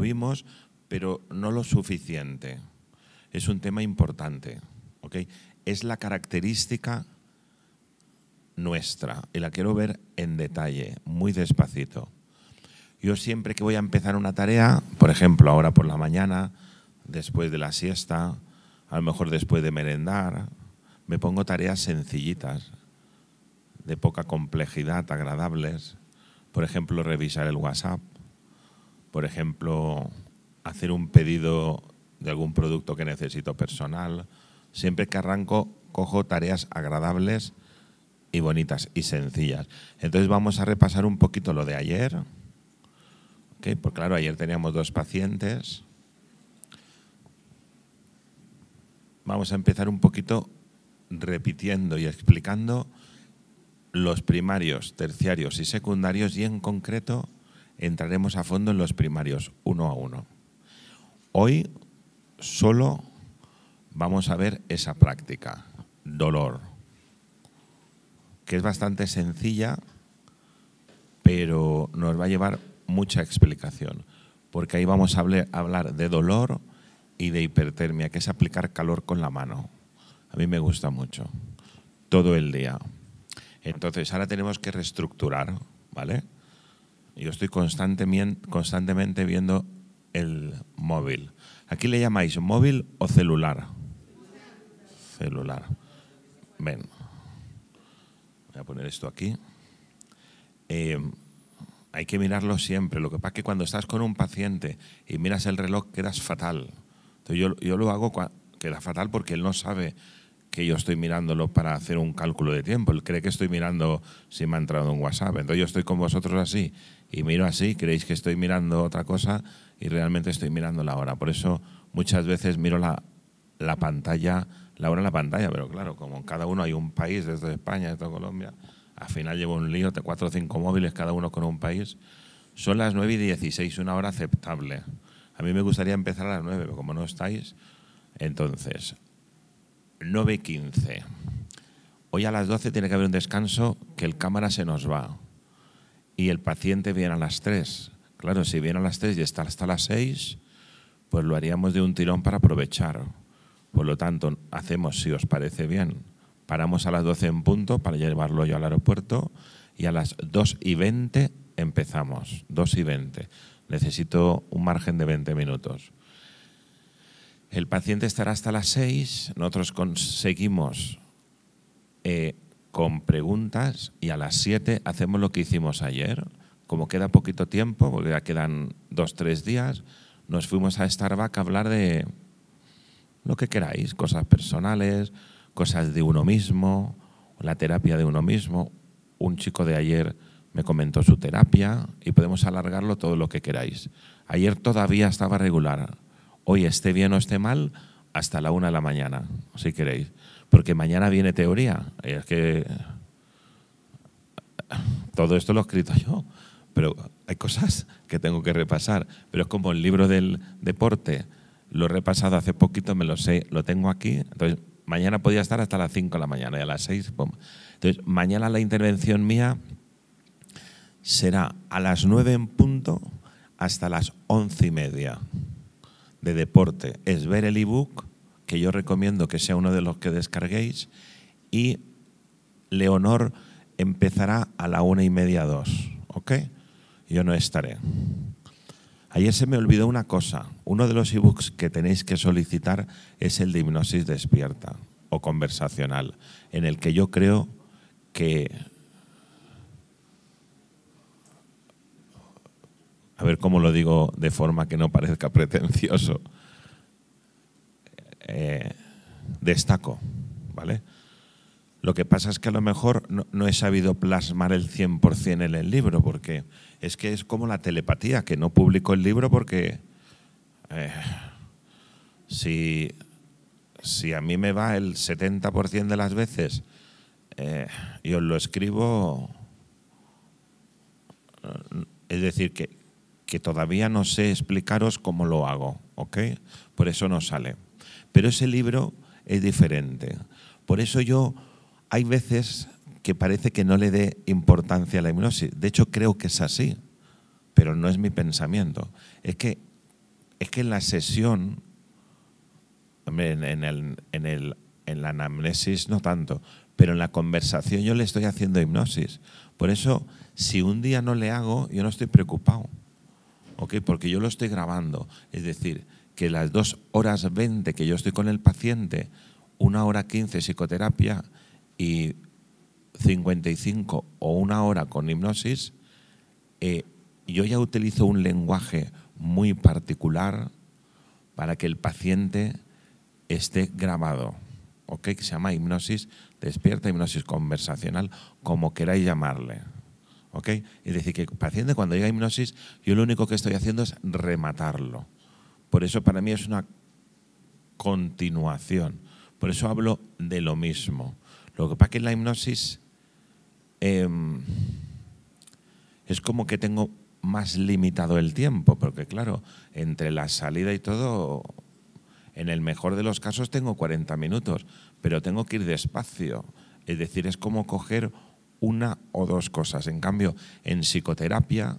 lo vimos, pero no lo suficiente. Es un tema importante, ¿ok? Es la característica nuestra y la quiero ver en detalle, muy despacito. Yo siempre que voy a empezar una tarea, por ejemplo, ahora por la mañana, después de la siesta, a lo mejor después de merendar, me pongo tareas sencillitas, de poca complejidad, agradables. Por ejemplo, revisar el WhatsApp. Por ejemplo, hacer un pedido de algún producto que necesito personal. Siempre que arranco, cojo tareas agradables y bonitas y sencillas. Entonces vamos a repasar un poquito lo de ayer. ¿Okay? Pues claro, ayer teníamos 2 pacientes. Vamos a empezar un poquito repitiendo y explicando los primarios, terciarios y secundarios, y en concreto entraremos a fondo en los primarios, uno a uno. Hoy solo vamos a ver esa práctica, dolor, que es bastante sencilla, pero nos va a llevar mucha explicación, porque ahí vamos a hablar de dolor y de hipertermia, que es aplicar calor con la mano. A mí me gusta mucho, todo el día. Entonces, ahora tenemos que reestructurar, ¿vale? Yo estoy constantemente viendo el móvil. ¿Aquí le llamáis móvil o celular? Celular. Ven. Voy a poner esto aquí. Hay que mirarlo siempre. Lo que pasa es que cuando estás con un paciente y miras el reloj, quedas fatal. Entonces yo lo hago, queda fatal porque él no sabe que yo estoy mirándolo para hacer un cálculo de tiempo. Él cree que estoy mirando si me ha entrado un WhatsApp. Entonces yo estoy con vosotros así y miro así, creéis que estoy mirando otra cosa y realmente estoy mirando la hora. Por eso muchas veces miro la pantalla, la hora en la pantalla, pero claro, como en cada uno hay un país, desde España, desde Colombia, al final llevo un lío de 4 o 5 móviles, cada uno con un país. Son las 9:16, una hora aceptable. A mí me gustaría empezar a las 9, pero como no estáis, entonces 9:15. Hoy a las 12 tiene que haber un descanso, que el cámara se nos va. Y el paciente viene a las 3. Claro, si viene a las 3 y está hasta las 6, pues lo haríamos de un tirón para aprovechar. Por lo tanto, hacemos, si os parece bien, paramos a las 12 en punto para llevarlo yo al aeropuerto y a las 2:20 empezamos. 2:20. Necesito un margen de 20 minutos. El paciente estará hasta las 6, nosotros seguimos con preguntas y a las 7 hacemos lo que hicimos ayer. Como queda poquito tiempo, porque ya quedan 2 o 3 días, nos fuimos a Starbucks a hablar de lo que queráis, cosas personales, cosas de uno mismo, la terapia de uno mismo. Un chico de ayer me comentó su terapia y podemos alargarlo todo lo que queráis. Ayer todavía estaba regular. Hoy, esté bien o esté mal, hasta la 1 de la mañana, si queréis. Porque mañana viene teoría. Es que todo esto lo he escrito yo, pero hay cosas que tengo que repasar. Pero es como el libro del deporte, lo he repasado hace poquito, me lo sé, lo tengo aquí. Entonces, mañana podía estar hasta las 5 de la mañana y a las 6, ¡pum! Entonces, mañana la intervención mía será a las 9 en punto hasta las 11:30. De deporte es ver el ebook, que yo recomiendo que sea uno de los que descarguéis, y Leonor empezará a la 1:30, 2, ¿ok? Yo no estaré. Ayer se me olvidó una cosa. Uno de los ebooks que tenéis que solicitar es el de hipnosis despierta o conversacional, en el que yo creo que... A ver cómo lo digo de forma que no parezca pretencioso. Destaco, ¿vale? Lo que pasa es que a lo mejor no he sabido plasmar el 100% en el libro, porque es que es como la telepatía, que no publico el libro porque si a mí me va el 70% de las veces y os lo escribo, es decir, que todavía no sé explicaros cómo lo hago, ¿ok? Por eso no sale. Pero ese libro es diferente. Por eso hay veces que parece que no le dé importancia a la hipnosis. De hecho, creo que es así, pero no es mi pensamiento. Es que Es que en la sesión, hombre, en la anamnesis no tanto, pero en la conversación yo le estoy haciendo hipnosis. Por eso, si un día no le hago, yo no estoy preocupado, ¿ok? Porque yo lo estoy grabando. Es decir, que las 2 horas 20 que yo estoy con el paciente, 1 hora 15 psicoterapia y 55 o 1 hora con hipnosis, yo ya utilizo un lenguaje muy particular para que el paciente esté grabado, ¿ok? Que se llama hipnosis despierta, hipnosis conversacional, como queráis llamarle, ¿ok? Es decir, que el paciente cuando llega a hipnosis, yo lo único que estoy haciendo es rematarlo. Por eso para mí es una continuación. Por eso hablo de lo mismo. Lo que pasa es que en la hipnosis es como que tengo más limitado el tiempo, porque claro, entre la salida y todo, en el mejor de los casos tengo 40 minutos, pero tengo que ir despacio. Es decir, es como coger 1 o 2 cosas. En cambio, en psicoterapia,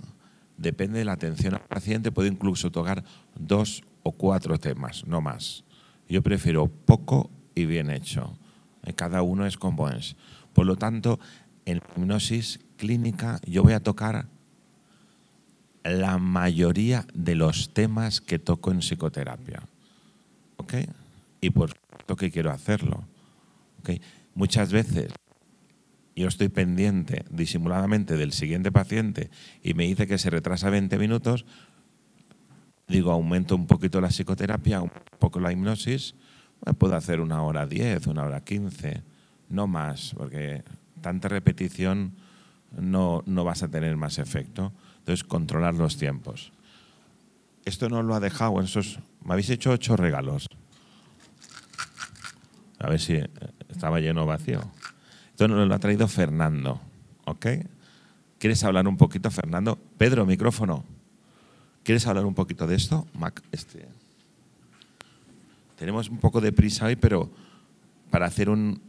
depende de la atención al paciente, puedo incluso tocar 2 o 4 temas, no más. Yo prefiero poco y bien hecho. Cada uno es como es. Por lo tanto, en la hipnosis clínica yo voy a tocar la mayoría de los temas que toco en psicoterapia, ¿ok? Y por supuesto que quiero hacerlo, ¿ok? Muchas veces yo estoy pendiente disimuladamente del siguiente paciente y me dice que se retrasa 20 minutos, digo, aumento un poquito la psicoterapia, un poco la hipnosis, puedo hacer 1 hora 10, 1 hora 15, no más, porque tanta repetición no vas a tener más efecto. Entonces, controlar los tiempos. Esto no lo ha dejado, me habéis hecho 8 regalos. A ver si estaba lleno o vacío. Esto nos lo ha traído Fernando, ¿ok? ¿Quieres hablar un poquito, Fernando? Pedro, micrófono. ¿Quieres hablar un poquito de esto? Tenemos un poco de prisa hoy, pero para hacer un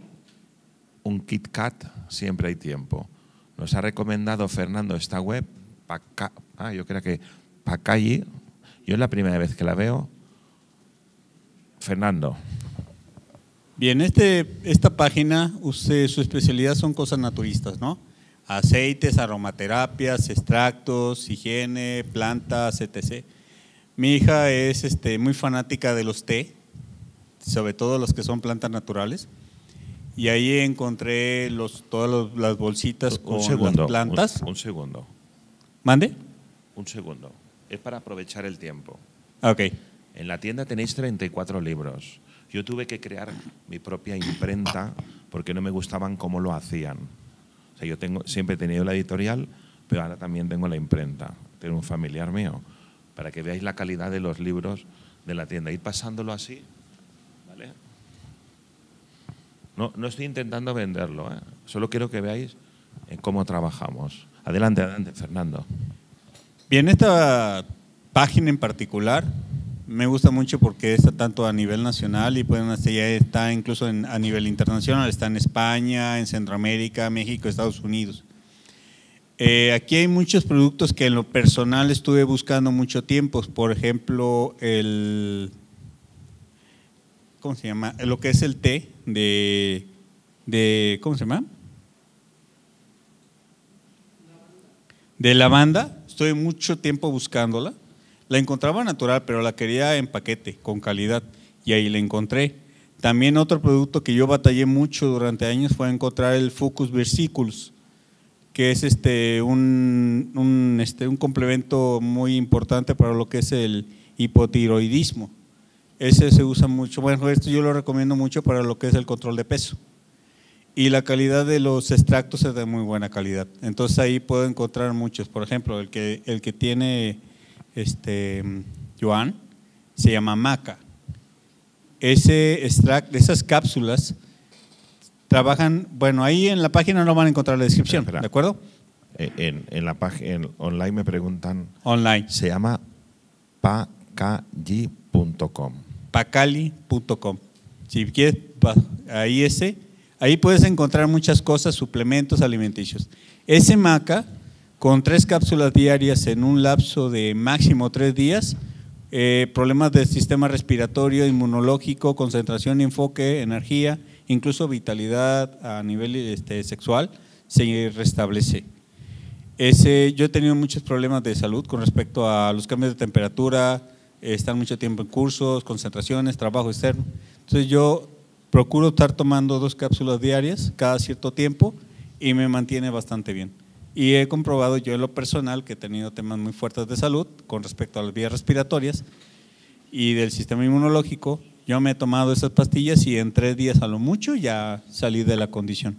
Kit Kat siempre hay tiempo. Nos ha recomendado Fernando esta web, yo creo que Pacalli. Yo es la primera vez que la veo. Fernando. Bien, esta página, su especialidad son cosas naturistas, ¿no? Aceites, aromaterapias, extractos, higiene, plantas, etc. Mi hija es muy fanática de los té, sobre todo los que son plantas naturales. Y ahí encontré todas las bolsitas con las plantas. Un segundo. ¿Mande? Un segundo. Es para aprovechar el tiempo. Ok. En la tienda tenéis 34 libros. Yo tuve que crear mi propia imprenta porque no me gustaban cómo lo hacían. O sea, siempre he tenido la editorial, pero ahora también tengo la imprenta. Tengo un familiar mío. Para que veáis la calidad de los libros de la tienda. Ir pasándolo así, ¿vale? No estoy intentando venderlo, ¿eh? Solo quiero que veáis cómo trabajamos. Adelante, Fernando. Bien, esta página en particular me gusta mucho porque está tanto a nivel nacional y ya está incluso a nivel internacional. Está en España, en Centroamérica, México, Estados Unidos. Aquí hay muchos productos que en lo personal estuve buscando mucho tiempo. Por ejemplo, ¿cómo se llama? Lo que es el té ¿cómo se llama? De lavanda. Estuve mucho tiempo buscándola. La encontraba natural, pero la quería en paquete, con calidad, y ahí la encontré. También otro producto que yo batallé mucho durante años fue encontrar el Fucus versicolus, que es un complemento muy importante para lo que es el hipotiroidismo. Ese se usa mucho, bueno, esto yo lo recomiendo mucho para lo que es el control de peso. Y la calidad de los extractos es de muy buena calidad. Entonces ahí puedo encontrar muchos. Por ejemplo, el que tiene Joan se llama Maca. Ese extracto, esas cápsulas trabajan, bueno, ahí en la página no van a encontrar la descripción, ¿de acuerdo? En la página online me preguntan. Online. Se llama pacalli.com. Pacalli.com. Si quieres, ahí puedes encontrar muchas cosas, suplementos alimenticios. Ese Maca, con 3 cápsulas diarias en un lapso de máximo 3 días, problemas del sistema respiratorio, inmunológico, concentración, enfoque, energía, incluso vitalidad a nivel sexual, se restablece. Yo he tenido muchos problemas de salud con respecto a los cambios de temperatura, estar mucho tiempo en cursos, concentraciones, trabajo externo. Entonces yo procuro estar tomando 2 cápsulas diarias cada cierto tiempo y me mantiene bastante bien. Y he comprobado yo en lo personal que he tenido temas muy fuertes de salud con respecto a las vías respiratorias y del sistema inmunológico. Yo me he tomado esas pastillas y en 3 días a lo mucho ya salí de la condición.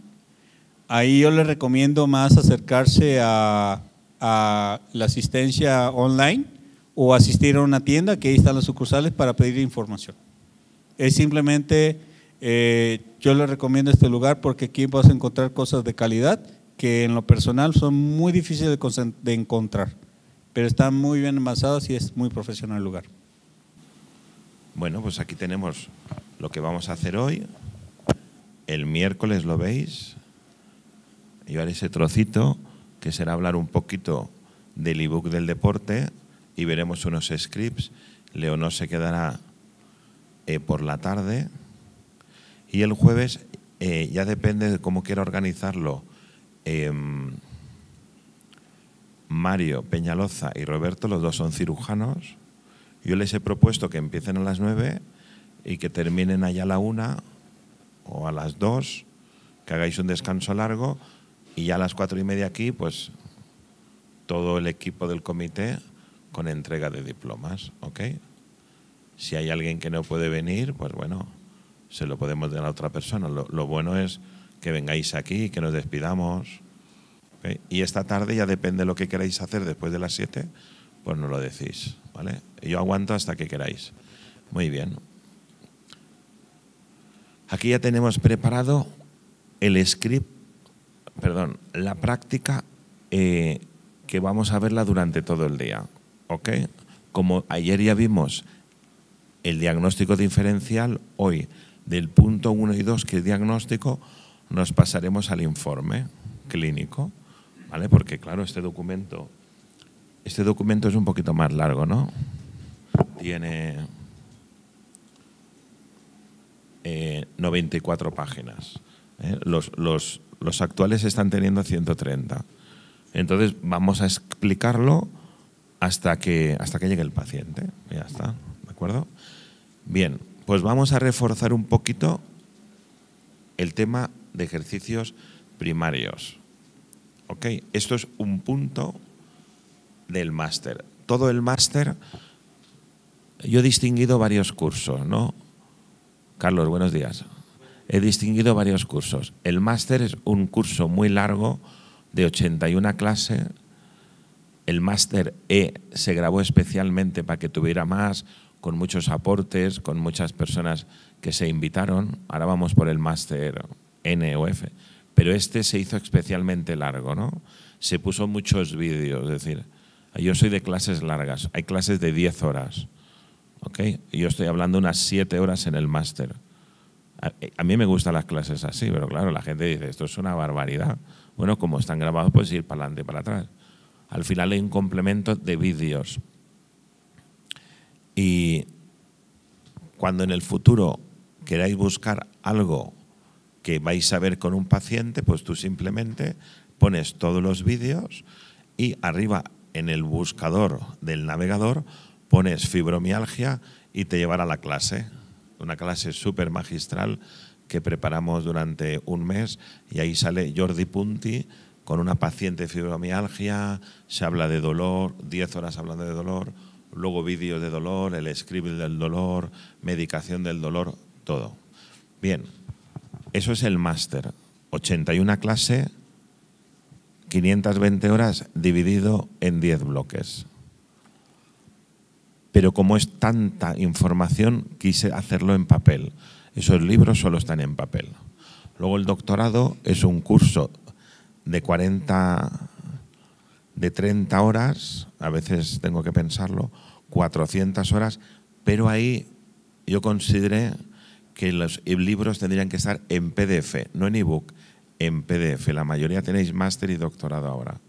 Ahí yo les recomiendo más acercarse a la asistencia online o asistir a una tienda, que ahí están las sucursales, para pedir información. Es simplemente, yo les recomiendo este lugar porque aquí vas a encontrar cosas de calidad que en lo personal son muy difíciles de encontrar, pero están muy bien envasadas y es muy profesional el lugar. Bueno, pues aquí tenemos lo que vamos a hacer hoy. El miércoles lo veis. Yo haré ese trocito que será hablar un poquito del ebook del deporte y veremos unos scripts. Leonor se quedará por la tarde y el jueves ya depende de cómo quiera organizarlo Mario Peñaloza y Roberto, los dos son cirujanos. Yo les he propuesto que empiecen a las 9 y que terminen allá a la 1 o a las 2, que hagáis un descanso largo y ya a las 4:30 aquí, pues todo el equipo del comité con entrega de diplomas, ¿ok? Si hay alguien que no puede venir, pues bueno, se lo podemos dar a otra persona. Lo bueno es que vengáis aquí, que nos despidamos, ¿okay? Y esta tarde ya depende de lo que queráis hacer después de las 7, pues nos lo decís, ¿vale? Yo aguanto hasta que queráis. Muy bien. Aquí ya tenemos preparado el script, perdón, la práctica que vamos a verla durante todo el día, ¿ok? Como ayer ya vimos el diagnóstico diferencial, hoy del punto 1 y 2, que es diagnóstico, nos pasaremos al informe clínico, ¿vale? Porque claro, este documento es un poquito más largo, ¿no? Tiene 94 páginas. Los actuales están teniendo 130. Entonces vamos a explicarlo hasta que llegue el paciente. Ya está, ¿de acuerdo? Bien, pues vamos a reforzar un poquito el tema de ejercicios primarios. ¿Ok? Esto es un punto del máster. Todo el máster, yo he distinguido varios cursos, ¿no? Carlos, buenos días. He distinguido varios cursos. El máster es un curso muy largo de 81 clases. El máster E se grabó especialmente para que tuviera más, con muchos aportes, con muchas personas que se invitaron. Ahora vamos por el máster N o F. Pero este se hizo especialmente largo, ¿no? Se puso muchos vídeos, es decir, yo soy de clases largas, hay clases de 10 horas, ¿ok? Yo estoy hablando unas 7 horas en el máster. A mí me gustan las clases así, pero claro, la gente dice, esto es una barbaridad. Bueno, como están grabados, puedes ir para adelante y para atrás. Al final hay un complemento de vídeos. Y cuando en el futuro queráis buscar algo que vais a ver con un paciente, pues tú simplemente pones todos los vídeos y arriba en el buscador del navegador pones fibromialgia y te llevará a la clase. Una clase súper magistral que preparamos durante un mes y ahí sale Jordi Punti con una paciente de fibromialgia, se habla de dolor, 10 horas hablando de dolor, luego vídeos de dolor, el script del dolor, medicación del dolor, todo. Bien, eso es el máster. 81 clases, 520 horas dividido en 10 bloques. Pero como es tanta información, quise hacerlo en papel. Esos libros solo están en papel. Luego el doctorado es un curso de 30 horas, a veces tengo que pensarlo, 400 horas, pero ahí yo consideré que los libros tendrían que estar en PDF, no en ebook, en PDF. La mayoría tenéis máster y doctorado ahora.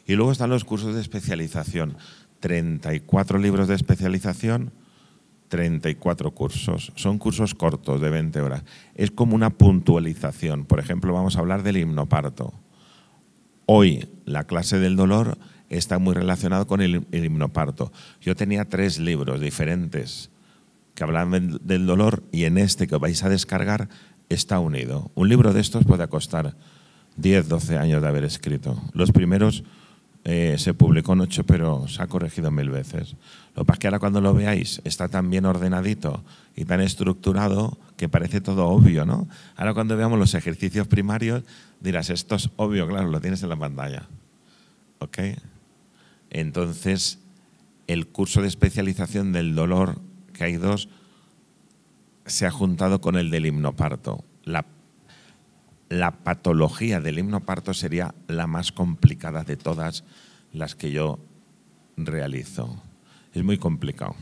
Y luego están los cursos de especialización. 34 libros de especialización, 34 cursos. Son cursos cortos de 20 horas. Es como una puntualización. Por ejemplo, vamos a hablar del hipnoparto. Hoy la clase del dolor está muy relacionado con el hipnoparto. Yo tenía 3 libros diferentes que hablaban del dolor y en este que vais a descargar está unido. Un libro de estos puede costar 10, 12 años de haber escrito. Los primeros se publicó en 8, pero se ha corregido 1000 veces. Lo que pasa es que ahora cuando lo veáis está tan bien ordenadito y tan estructurado que parece todo obvio, ¿no? Ahora cuando veamos los ejercicios primarios dirás, esto es obvio, claro, lo tienes en la pantalla. ¿Ok? Entonces, el curso de especialización del dolor, que hay 2, se ha juntado con el del hipnoparto. La patología del hipnoparto sería la más complicada de todas las que yo realizo. Es muy complicado,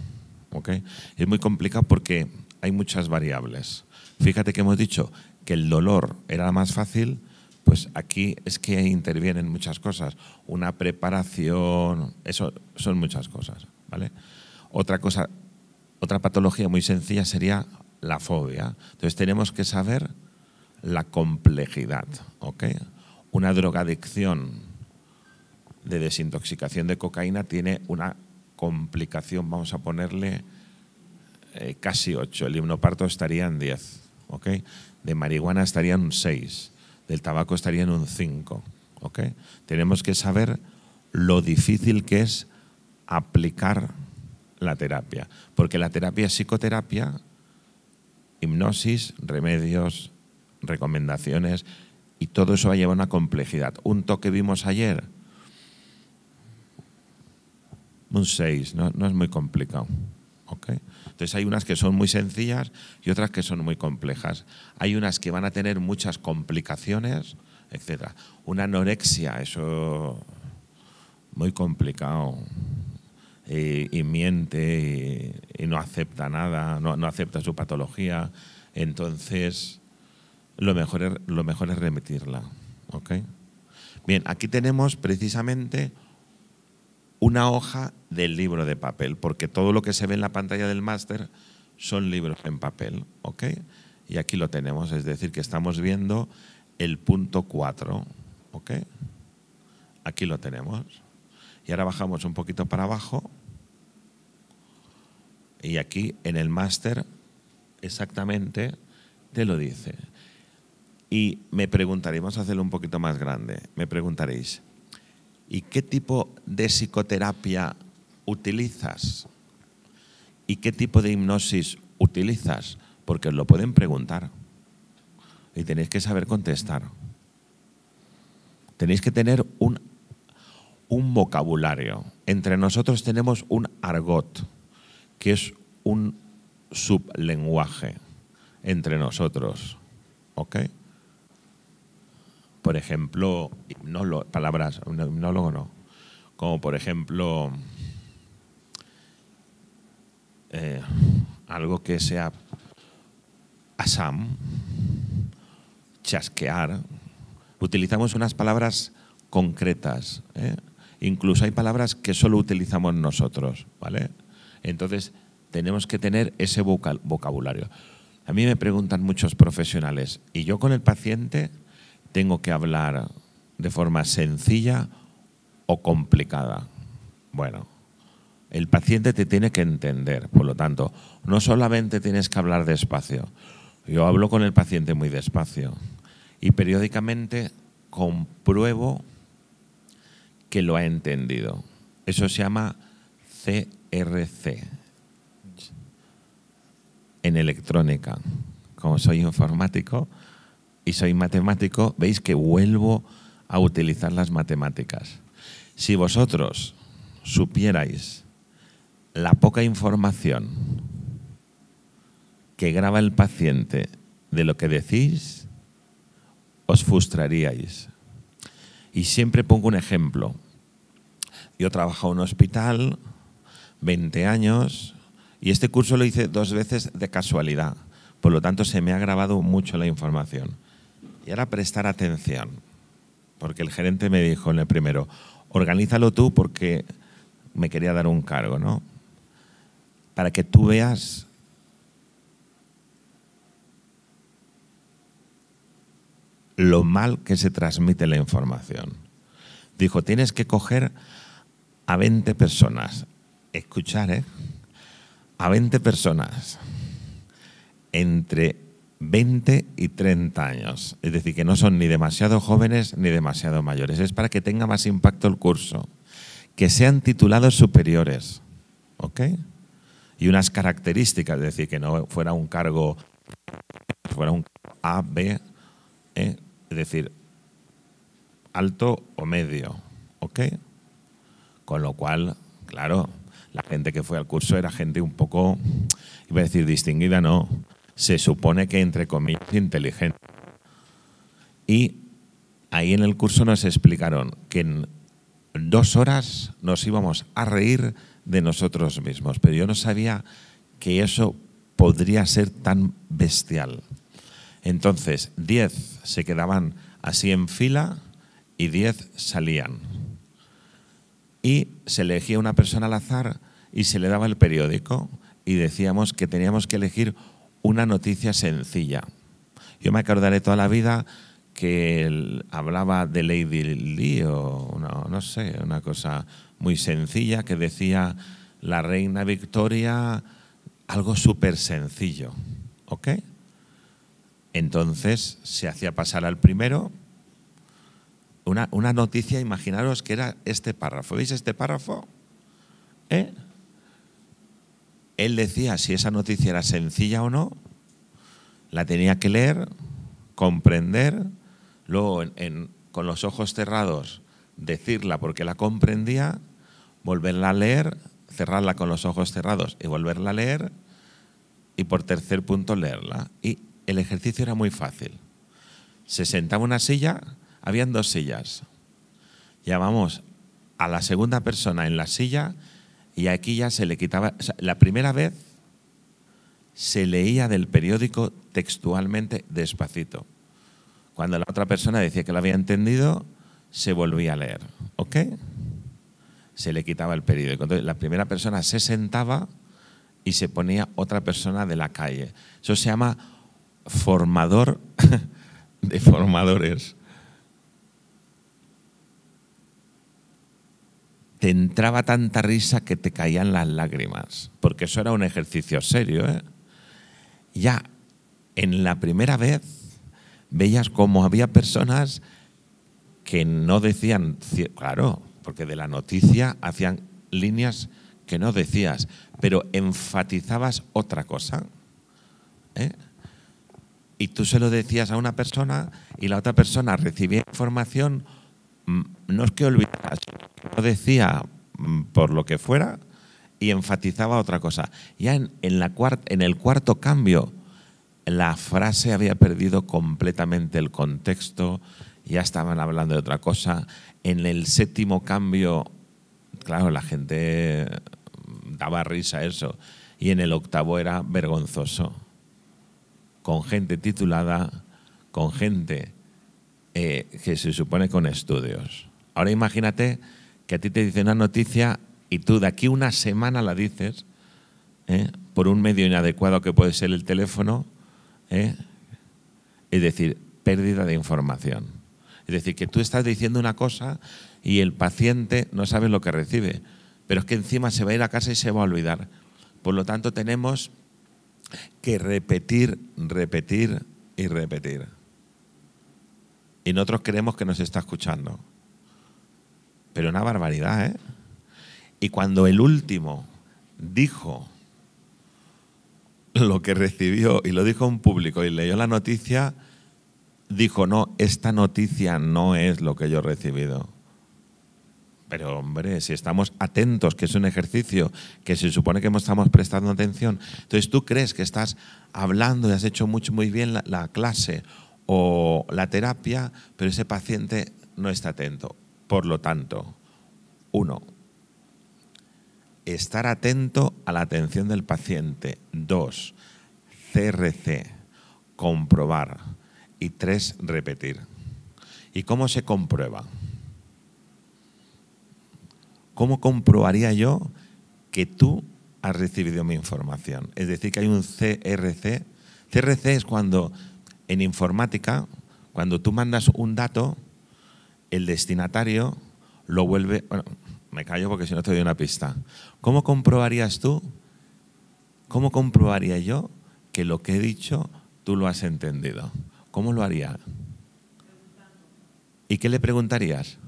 ¿ok? Es muy complicado porque hay muchas variables. Fíjate que hemos dicho que el dolor era más fácil, pues aquí es que intervienen muchas cosas. Una preparación, eso son muchas cosas, ¿vale? Otra patología muy sencilla sería la fobia. Entonces tenemos que saber la complejidad, ¿ok? Una drogadicción de desintoxicación de cocaína tiene una complicación, vamos a ponerle casi 8. El hipnoparto estaría en 10, ¿ok? De marihuana estaría en un 6, del tabaco estaría en un 5, ¿ok? Tenemos que saber lo difícil que es aplicar la terapia, porque la terapia es psicoterapia, hipnosis, remedios, recomendaciones, y todo eso va a llevar una complejidad. Un toque vimos ayer, un 6, no es muy complicado. ¿Okay? Entonces hay unas que son muy sencillas y otras que son muy complejas. Hay unas que van a tener muchas complicaciones, etc. Una anorexia, eso muy complicado. Y miente y no acepta nada, no acepta su patología. Entonces lo mejor es remitirla. ¿Okay? Bien, aquí tenemos precisamente una hoja del libro de papel, porque todo lo que se ve en la pantalla del máster son libros en papel, ¿ok? Y aquí lo tenemos, es decir, que estamos viendo el punto 4, ¿ok? Aquí lo tenemos. Y ahora bajamos un poquito para abajo y aquí en el máster exactamente te lo dice. Y me preguntaréis, vamos a hacerlo un poquito más grande, me preguntaréis, ¿y qué tipo de psicoterapia utilizas? ¿Y qué tipo de hipnosis utilizas? Porque os lo pueden preguntar y tenéis que saber contestar. Tenéis que tener un vocabulario. Entre nosotros tenemos un argot, que es un sublenguaje entre nosotros. ¿Ok? Por ejemplo, palabras, un hipnólogo no. Como por ejemplo, algo que sea asam, chasquear. Utilizamos unas palabras concretas, ¿eh? Incluso hay palabras que solo utilizamos nosotros, ¿vale? Entonces, tenemos que tener ese vocabulario. A mí me preguntan muchos profesionales, ¿y yo con el paciente tengo que hablar de forma sencilla o complicada? Bueno, el paciente te tiene que entender, por lo tanto, no solamente tienes que hablar despacio. Yo hablo con el paciente muy despacio y periódicamente compruebo que lo ha entendido. Eso se llama CRC. En electrónica, como soy informático y soy matemático, veis que vuelvo a utilizar las matemáticas. Si vosotros supierais la poca información que graba el paciente de lo que decís, os frustraríais. Y siempre pongo un ejemplo. Yo trabajo en un hospital, 20 años, y este curso lo hice 2 veces de casualidad. Por lo tanto, se me ha grabado mucho la información. Y ahora prestar atención, porque el gerente me dijo en el primero, organízalo tú porque me quería dar un cargo, ¿no? Para que tú veas lo mal que se transmite la información. Dijo, tienes que coger a 20 personas, escuchar, a 20 personas entre 20 y 30 años. Es decir, que no son ni demasiado jóvenes ni demasiado mayores. Es para que tenga más impacto el curso. Que sean titulados superiores, ¿ok? Y unas características, es decir, que no fuera un cargo, fuera un A, B, es decir, alto o medio, ¿ok? Con lo cual, claro, la gente que fue al curso era gente un poco, iba a decir distinguida, no, se supone que entre comillas inteligente. Y ahí en el curso nos explicaron que en 2 horas nos íbamos a reír de nosotros mismos, pero yo no sabía que eso podría ser tan bestial. Entonces, 10 se quedaban así en fila y 10 salían. Y se elegía una persona al azar y se le daba el periódico y decíamos que teníamos que elegir una noticia sencilla. Yo me acordaré toda la vida que él hablaba de Lady Lee o no sé, una cosa muy sencilla que decía la reina Victoria, algo súper sencillo, ¿ok? Entonces se hacía pasar al primero una noticia, imaginaros que era este párrafo. ¿Veis este párrafo? Él decía si esa noticia era sencilla o no, la tenía que leer, comprender, luego con los ojos cerrados decirla porque la comprendía, volverla a leer, cerrarla con los ojos cerrados y volverla a leer, y por tercer punto leerla. Y el ejercicio era muy fácil. Se sentaba en una silla, habían 2 sillas. Llamamos a la segunda persona en la silla y aquí ya se le quitaba. O sea, la primera vez se leía del periódico textualmente despacito. Cuando la otra persona decía que lo había entendido, se volvía a leer, ¿ok? Se le quitaba el periódico. Entonces, la primera persona se sentaba y se ponía otra persona de la calle. Eso se llama formador de formadores. Te entraba tanta risa que te caían las lágrimas, porque eso era un ejercicio serio, ¿eh? Ya en la primera vez veías cómo había personas que no decían, claro, porque de la noticia hacían líneas que no decías, pero enfatizabas otra cosa, ¿eh? Y tú se lo decías a una persona y la otra persona recibía información, no es que olvidaras, lo decía por lo que fuera y enfatizaba otra cosa. Ya en el cuarto cambio, la frase había perdido completamente el contexto, ya estaban hablando de otra cosa. En el 7º cambio, claro, la gente daba risa eso. Y en el 8º era vergonzoso. Con gente titulada, con gente que se supone con estudios. Ahora imagínate que a ti te dicen una noticia y tú de aquí una semana la dices, por un medio inadecuado que puede ser el teléfono, es decir, pérdida de información. Es decir, que tú estás diciendo una cosa y el paciente no sabe lo que recibe, pero es que encima se va a ir a casa y se va a olvidar. Por lo tanto, tenemos que repetir, repetir y repetir. Y nosotros creemos que nos está escuchando. Pero una barbaridad, ¿eh? Y cuando el último dijo lo que recibió y lo dijo en público y leyó la noticia, dijo, no, esta noticia no es lo que yo he recibido. Pero hombre, si estamos atentos, que es un ejercicio que se supone que estamos prestando atención, entonces tú crees que estás hablando y has hecho muy bien la clase o la terapia, pero ese paciente no está atento. Por lo tanto, 1, estar atento a la atención del paciente. 2, CRC, comprobar. Y 3, repetir. ¿Y cómo se comprueba? ¿cómo comprobaría yo que tú has recibido mi información? Es decir, que hay un CRC. CRC es cuando en informática, cuando tú mandas un dato, el destinatario lo vuelve... Bueno, me callo porque si no te doy una pista. ¿Cómo comprobarías tú? ¿Cómo comprobaría yo que lo que he dicho tú lo has entendido? ¿Cómo lo haría? ¿Y qué le preguntarías?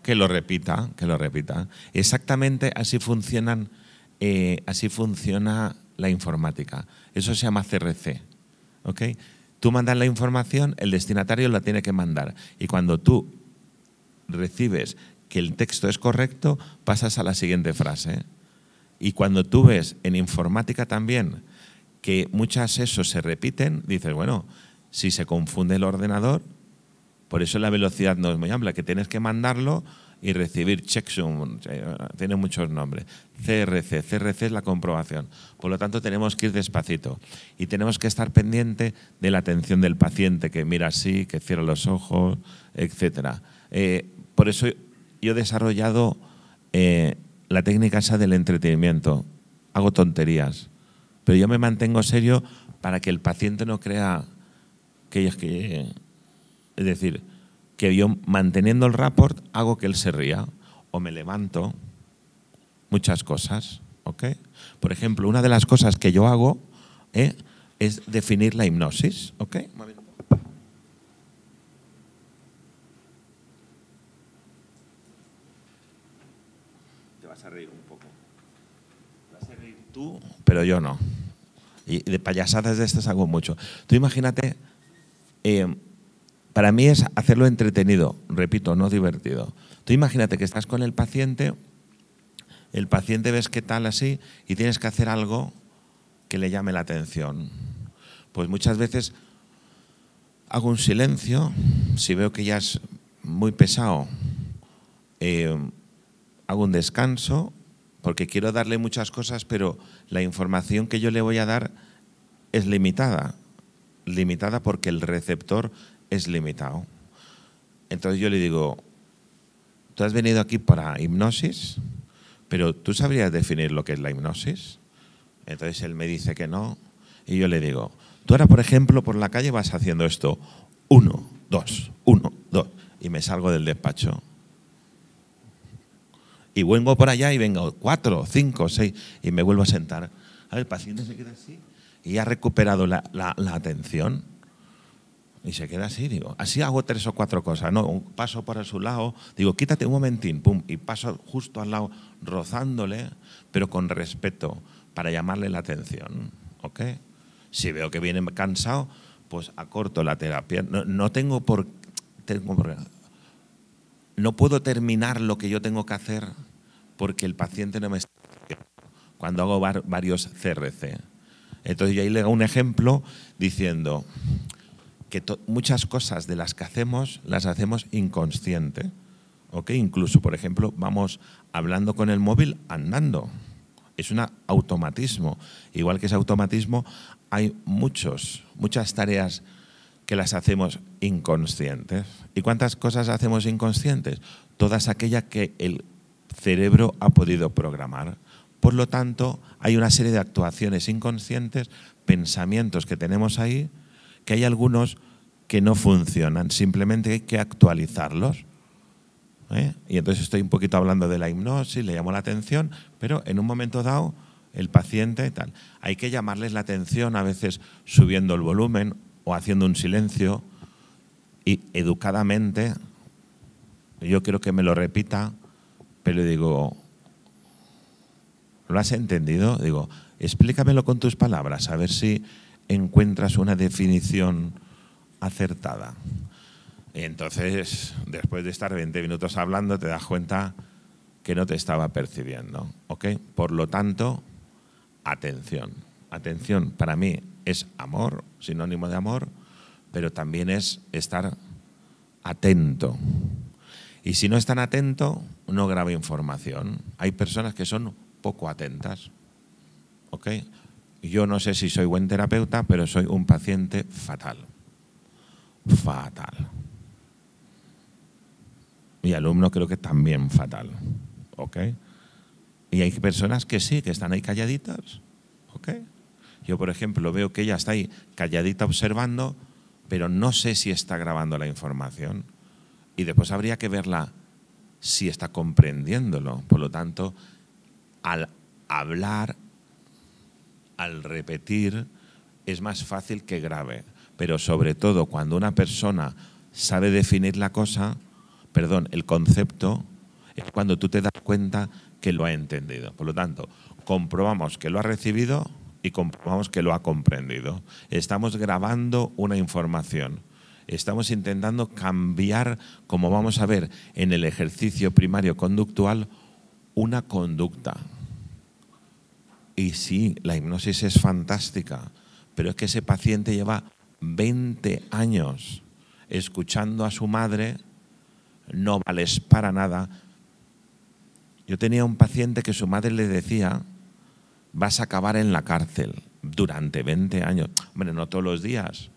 Que lo repita, que lo repita. Exactamente así funciona la informática. Eso se llama CRC. ¿Ok? Tú mandas la información, el destinatario la tiene que mandar. Y cuando tú recibes que el texto es correcto, pasas a la siguiente frase. Y cuando tú ves en informática también que muchas esos se repiten, dices, bueno, si se confunde el ordenador, por eso la velocidad no es muy amplia, que tienes que mandarlo y recibir checksum, tiene muchos nombres. CRC es la comprobación. Por lo tanto, tenemos que ir despacito y tenemos que estar pendiente de la atención del paciente, que mira así, que cierra los ojos, etc. Por eso yo he desarrollado la técnica esa del entretenimiento. Hago tonterías, pero yo me mantengo serio para que el paciente no crea que es decir, que yo manteniendo el rapport hago que él se ría o me levanto, muchas cosas, ¿ok? Por ejemplo, una de las cosas que yo hago es definir la hipnosis, ¿ok? Te vas a reír un poco. Te vas a reír tú, pero yo no. Y de payasadas de estas hago mucho. Tú imagínate... para mí es hacerlo entretenido, repito, no divertido. Tú imagínate que estás con el paciente ves qué tal así y tienes que hacer algo que le llame la atención. Pues muchas veces hago un silencio, si veo que ya es muy pesado, hago un descanso, porque quiero darle muchas cosas, pero la información que yo le voy a dar es limitada porque el receptor es limitado. Entonces yo le digo, tú has venido aquí para hipnosis, pero ¿tú sabrías definir lo que es la hipnosis? Entonces él me dice que no, y yo le digo, tú ahora, por ejemplo, por la calle vas haciendo esto, 1, 2, 1, 2, y me salgo del despacho. Y vengo por allá y vengo 4, 5, 6, y me vuelvo a sentar. A ver, el paciente se queda así y ha recuperado la atención. Y se queda así, digo, así hago 3 o 4 cosas, ¿no? Paso por a su lado, digo, quítate un momentín, pum, y paso justo al lado, rozándole, pero con respeto, para llamarle la atención, ¿ok? Si veo que viene cansado, pues acorto la terapia. No puedo terminar lo que yo tengo que hacer porque el paciente no me está... Cuando hago varios CRC. Entonces yo ahí le hago un ejemplo diciendo... que muchas cosas de las que hacemos, las hacemos inconsciente. ¿Ok? Incluso, por ejemplo, vamos hablando con el móvil andando. Es un automatismo. Igual que ese automatismo, hay muchas tareas que las hacemos inconscientes. ¿Y cuántas cosas hacemos inconscientes? Todas aquellas que el cerebro ha podido programar. Por lo tanto, hay una serie de actuaciones inconscientes, pensamientos que tenemos ahí, que hay algunos que no funcionan, simplemente hay que actualizarlos. Y entonces estoy un poquito hablando de la hipnosis, le llamo la atención, pero en un momento dado, el paciente y tal, hay que llamarles la atención, a veces subiendo el volumen o haciendo un silencio, y educadamente, yo quiero que me lo repita, pero le digo, ¿lo has entendido? Digo, explícamelo con tus palabras, a ver si encuentras una definición acertada. Y entonces, después de estar 20 minutos hablando, te das cuenta que no te estaba percibiendo. ¿Ok? Por lo tanto, atención. Atención para mí es amor, sinónimo de amor, pero también es estar atento. Y si no es tan atento, no graba información. Hay personas que son poco atentas. ¿Ok? yo no sé si soy buen terapeuta, pero soy un paciente fatal. Fatal. Mi alumno creo que también fatal. ¿Ok? Y hay personas que sí, que están ahí calladitas. ¿Ok? Yo, por ejemplo, veo que ella está ahí calladita observando, pero no sé si está grabando la información. Y después habría que verla si está comprendiéndolo. Por lo tanto, al hablar, al repetir, es más fácil que grabe. Pero sobre todo, cuando una persona sabe definir la cosa, el concepto, es cuando tú te das cuenta que lo ha entendido. Por lo tanto, comprobamos que lo ha recibido y comprobamos que lo ha comprendido. Estamos grabando una información. Estamos intentando cambiar, como vamos a ver en el ejercicio primario conductual, una conducta. Y sí, la hipnosis es fantástica, pero es que ese paciente lleva 20 años escuchando a su madre, no vales para nada. Yo tenía un paciente que su madre le decía, vas a acabar en la cárcel durante 20 años. Hombre, no todos los días.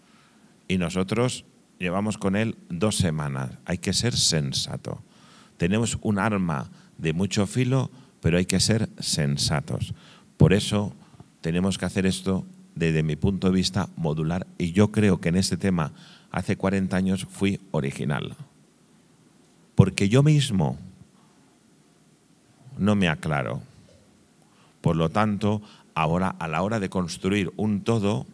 Y nosotros llevamos con él 2 semanas. Hay que ser sensato. Tenemos un arma de mucho filo, pero hay que ser sensatos. Por eso tenemos que hacer esto desde mi punto de vista modular. Y yo creo que en este tema, hace 40 años, fui original. Porque yo mismo no me aclaro. Por lo tanto, ahora a la hora de construir un todo,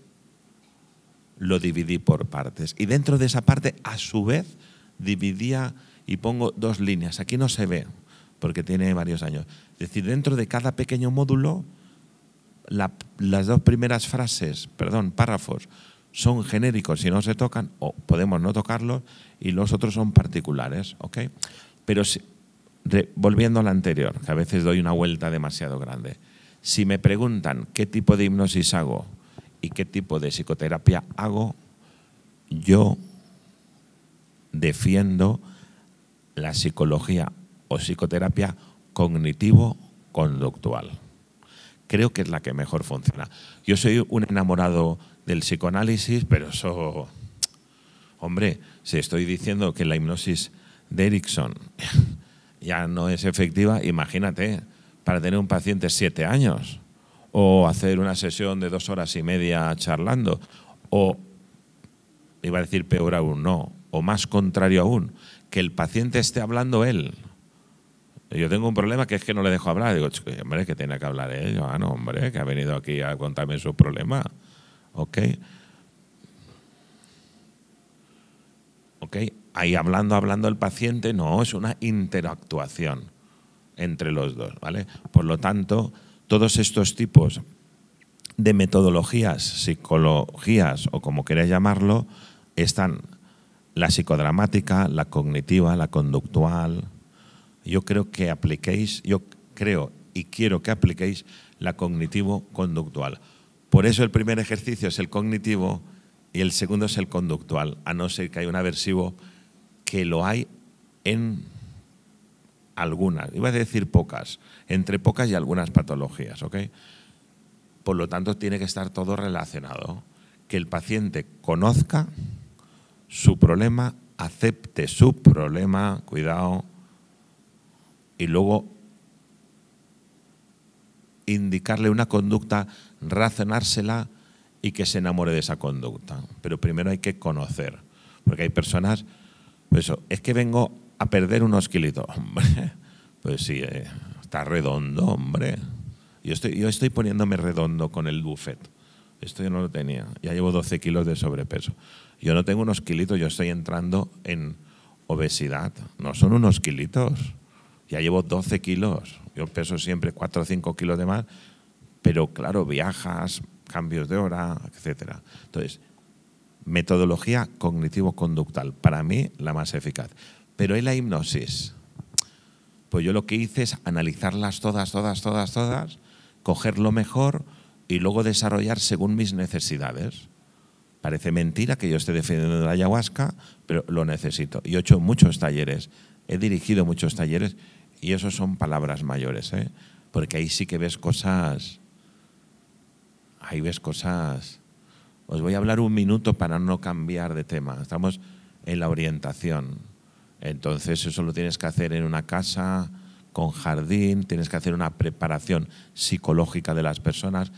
lo dividí por partes. Y dentro de esa parte, a su vez, dividía y pongo 2 líneas. Aquí no se ve, porque tiene varios años. Es decir, dentro de cada pequeño módulo, las 2 primeras párrafos, son genéricos y no se tocan, o podemos no tocarlos, y los otros son particulares. ¿Ok? Pero volviendo a la anterior, que a veces doy una vuelta demasiado grande. Si me preguntan qué tipo de hipnosis hago y qué tipo de psicoterapia hago, yo defiendo la psicología o psicoterapia cognitivo-conductual. Creo que es la que mejor funciona. Yo soy un enamorado del psicoanálisis, pero eso… Hombre, si estoy diciendo que la hipnosis de Erickson ya no es efectiva, imagínate, para tener un paciente 7 años, o hacer una sesión de 2 horas y media charlando, o, iba a decir peor aún, no, o más contrario aún, que el paciente esté hablando él. Yo tengo un problema que es que no le dejo hablar. Digo, hombre, que tiene que hablar él. Ah, no, hombre, que ha venido aquí a contarme su problema. ¿Ok? ¿Ok? Ahí hablando el paciente, no, es una interactuación entre los dos, ¿vale? Por lo tanto, todos estos tipos de metodologías, psicologías o como queráis llamarlo, están la psicodramática, la cognitiva, la conductual. Yo creo y quiero que apliquéis la cognitivo-conductual. Por eso el primer ejercicio es el cognitivo y el segundo es el conductual, a no ser que haya un aversivo, que lo hay en algunas, iba a decir pocas, entre pocas y algunas patologías, ¿ok? Por lo tanto, tiene que estar todo relacionado. Que el paciente conozca su problema, acepte su problema, cuidado, y luego indicarle una conducta, razonársela y que se enamore de esa conducta. Pero primero hay que conocer, porque hay personas, pues eso, es que vengo a perder unos kilitos. Hombre, pues sí, está redondo, hombre. Yo estoy poniéndome redondo con el buffet. Esto yo no lo tenía. Ya llevo 12 kilos de sobrepeso. Yo no tengo unos kilitos, yo estoy entrando en obesidad. No son unos kilitos. Ya llevo 12 kilos. Yo peso siempre 4 o 5 kilos de más, pero claro, viajas, cambios de hora, etcétera. Entonces, metodología cognitivo-conductual, para mí la más eficaz. Pero en la hipnosis, pues yo lo que hice es analizarlas todas, coger lo mejor y luego desarrollar según mis necesidades. Parece mentira que yo esté defendiendo la ayahuasca, pero lo necesito. Yo he hecho muchos talleres, he dirigido muchos talleres y eso son palabras mayores, ¿eh? Porque ahí sí que ves cosas… ahí ves cosas. Os voy a hablar un minuto para no cambiar de tema. Estamos en la orientación. Entonces eso lo tienes que hacer en una casa con jardín, tienes que hacer una preparación psicológica de las personas.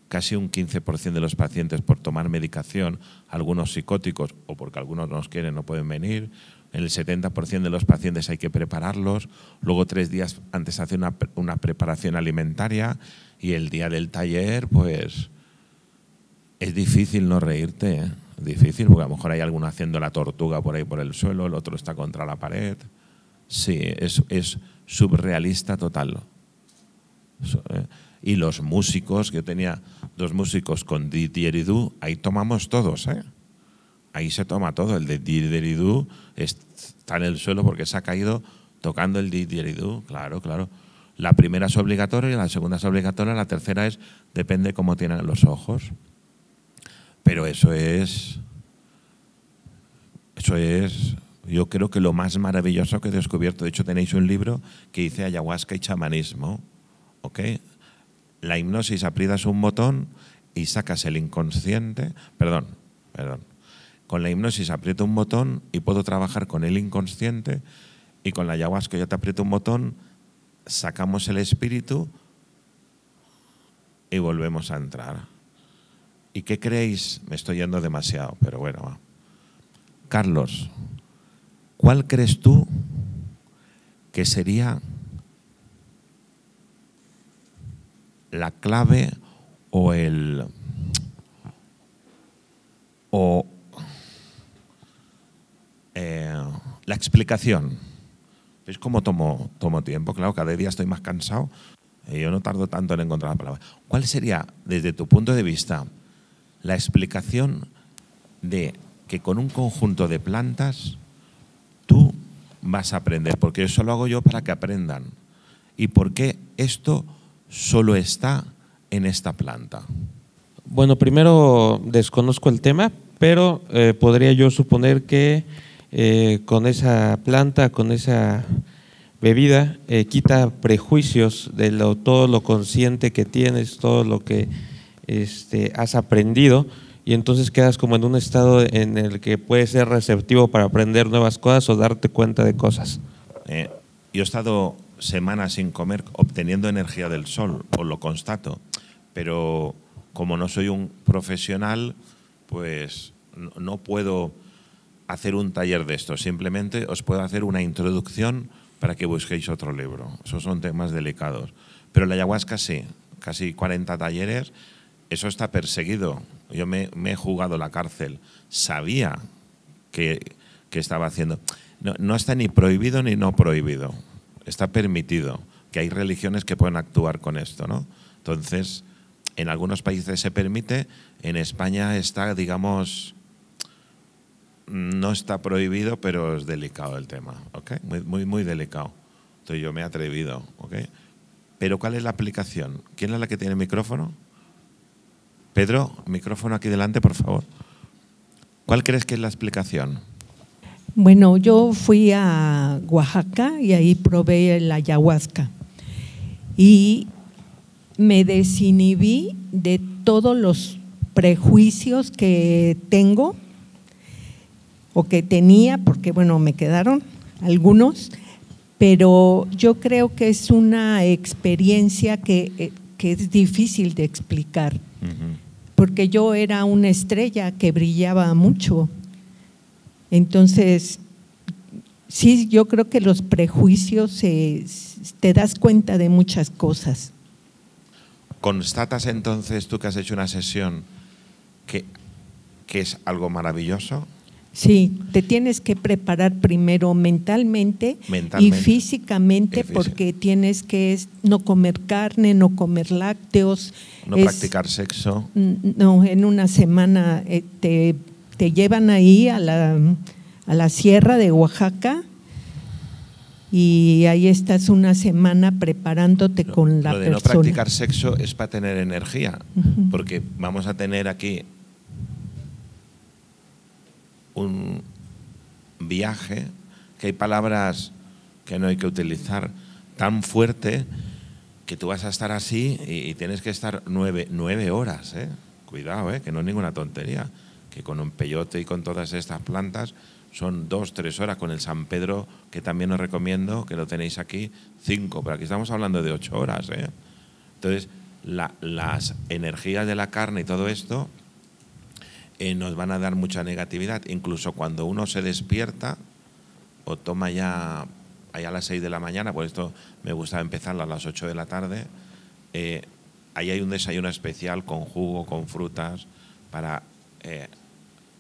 Casi un 15% de los pacientes por tomar medicación, algunos psicóticos o porque algunos no quieren, no pueden venir. En el 70% de los pacientes hay que prepararlos. Luego 3 días antes hace una preparación alimentaria y el día del taller, pues es difícil no reírte, ¿eh? Difícil, porque a lo mejor hay alguno haciendo la tortuga por ahí por el suelo, el otro está contra la pared. Sí, es surrealista total. Y los músicos, yo tenía 2 músicos con didgeridoo, ahí tomamos todos, ¿eh? Ahí se toma todo. El de didgeridoo está en el suelo porque se ha caído tocando el didgeridoo, claro, claro. La primera es obligatoria, la segunda es obligatoria, la tercera depende cómo tienen los ojos. Pero eso es, yo creo que lo más maravilloso que he descubierto. De hecho, tenéis un libro que dice ayahuasca y chamanismo, ¿ok? La hipnosis, aprietas un botón y sacas el inconsciente. Perdón. Con la hipnosis aprieto un botón y puedo trabajar con el inconsciente, y con la ayahuasca yo te aprieto un botón, sacamos el espíritu y volvemos a entrar. ¿Y qué creéis? Me estoy yendo demasiado, pero bueno, va. Carlos, ¿cuál crees tú que sería la clave o la explicación? ¿Veis cómo tomo tiempo? Claro, cada día estoy más cansado y yo no tardo tanto en encontrar la palabra. ¿Cuál sería, desde tu punto de vista, la explicación de que con un conjunto de plantas tú vas a aprender? Porque eso lo hago yo para que aprendan. ¿Y por qué esto solo está en esta planta? Bueno, primero desconozco el tema, pero podría yo suponer que con esa planta, con esa bebida, quita prejuicios de todo lo consciente que tienes, todo lo que has aprendido, y entonces quedas como en un estado en el que puedes ser receptivo para aprender nuevas cosas o darte cuenta de cosas. Yo he estado semanas sin comer obteniendo energía del sol, os lo constato, pero como no soy un profesional, pues no puedo hacer un taller de esto. Simplemente os puedo hacer una introducción para que busquéis otro libro. Esos son temas delicados. Pero la ayahuasca sí, casi 40 talleres. Eso está perseguido. Yo me he jugado la cárcel. Sabía que estaba haciendo. No está ni prohibido ni no prohibido. Está permitido, que hay religiones que pueden actuar con esto, ¿no? Entonces, en algunos países se permite, en España está, digamos, no está prohibido, pero es delicado el tema, ¿ok? Muy delicado. Entonces yo me he atrevido, ¿ok? Pero ¿cuál es la aplicación? ¿Quién es la que tiene el micrófono? Pedro, micrófono aquí delante, por favor. ¿Cuál crees que es la explicación? Bueno, yo fui a Oaxaca y ahí probé la ayahuasca y me desinhibí de todos los prejuicios que tengo o que tenía, porque bueno, me quedaron algunos, pero yo creo que es una experiencia que es difícil de explicar, porque yo era una estrella que brillaba mucho. Entonces, sí, yo creo que los prejuicios, te das cuenta de muchas cosas. ¿Constatas entonces tú que has hecho una sesión que es algo maravilloso? Sí, te tienes que preparar primero mentalmente y físicamente, porque tienes que no comer carne, no comer lácteos. No practicar sexo. No, en una semana te llevan ahí a la sierra de Oaxaca y ahí estás una semana preparándote con la persona. Lo de no practicar sexo es para tener energía, porque vamos a tener aquí un viaje, que hay palabras que no hay que utilizar, tan fuerte que tú vas a estar así y tienes que estar 9 horas, ¿eh? Cuidado, que no es ninguna tontería, que con un peyote y con todas estas plantas son 2-3 horas, con el San Pedro, que también os recomiendo, que lo tenéis aquí, 5, pero aquí estamos hablando de 8 horas, ¿eh? Entonces, las energías de la carne y todo esto nos van a dar mucha negatividad, incluso cuando uno se despierta o toma ya allá a las 6 de la mañana, por esto me gusta empezar a las 8 de la tarde, ahí hay un desayuno especial con jugo, con frutas, para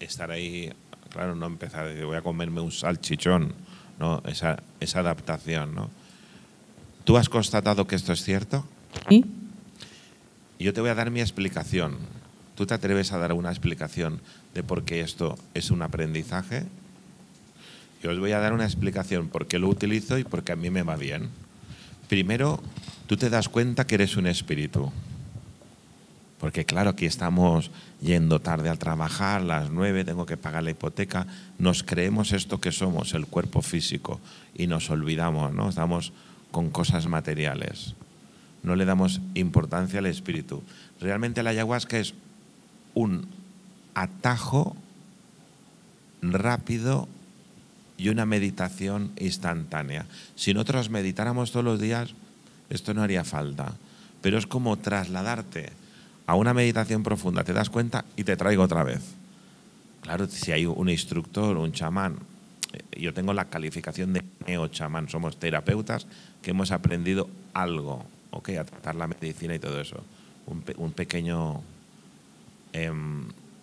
estar ahí, claro, no empezar, voy a comerme un salchichón, ¿no? Esa adaptación, ¿no? ¿Tú has constatado que esto es cierto? Sí. Yo te voy a dar mi explicación. ¿Tú te atreves a dar una explicación de por qué esto es un aprendizaje? Yo os voy a dar una explicación por qué lo utilizo y por qué a mí me va bien. Primero, tú te das cuenta que eres un espíritu. Porque claro, aquí estamos yendo tarde al trabajar, las 9, tengo que pagar la hipoteca. Nos creemos esto que somos, el cuerpo físico, y nos olvidamos, ¿no? Estamos con cosas materiales. No le damos importancia al espíritu. Realmente la ayahuasca es un atajo rápido y una meditación instantánea. Si nosotros meditáramos todos los días, esto no haría falta. Pero es como trasladarte a una meditación profunda, te das cuenta y te traigo otra vez. Claro, si hay un instructor, un chamán, yo tengo la calificación de neo-chamán, somos terapeutas que hemos aprendido algo, ¿ok? A tratar la medicina y todo eso. Un pequeño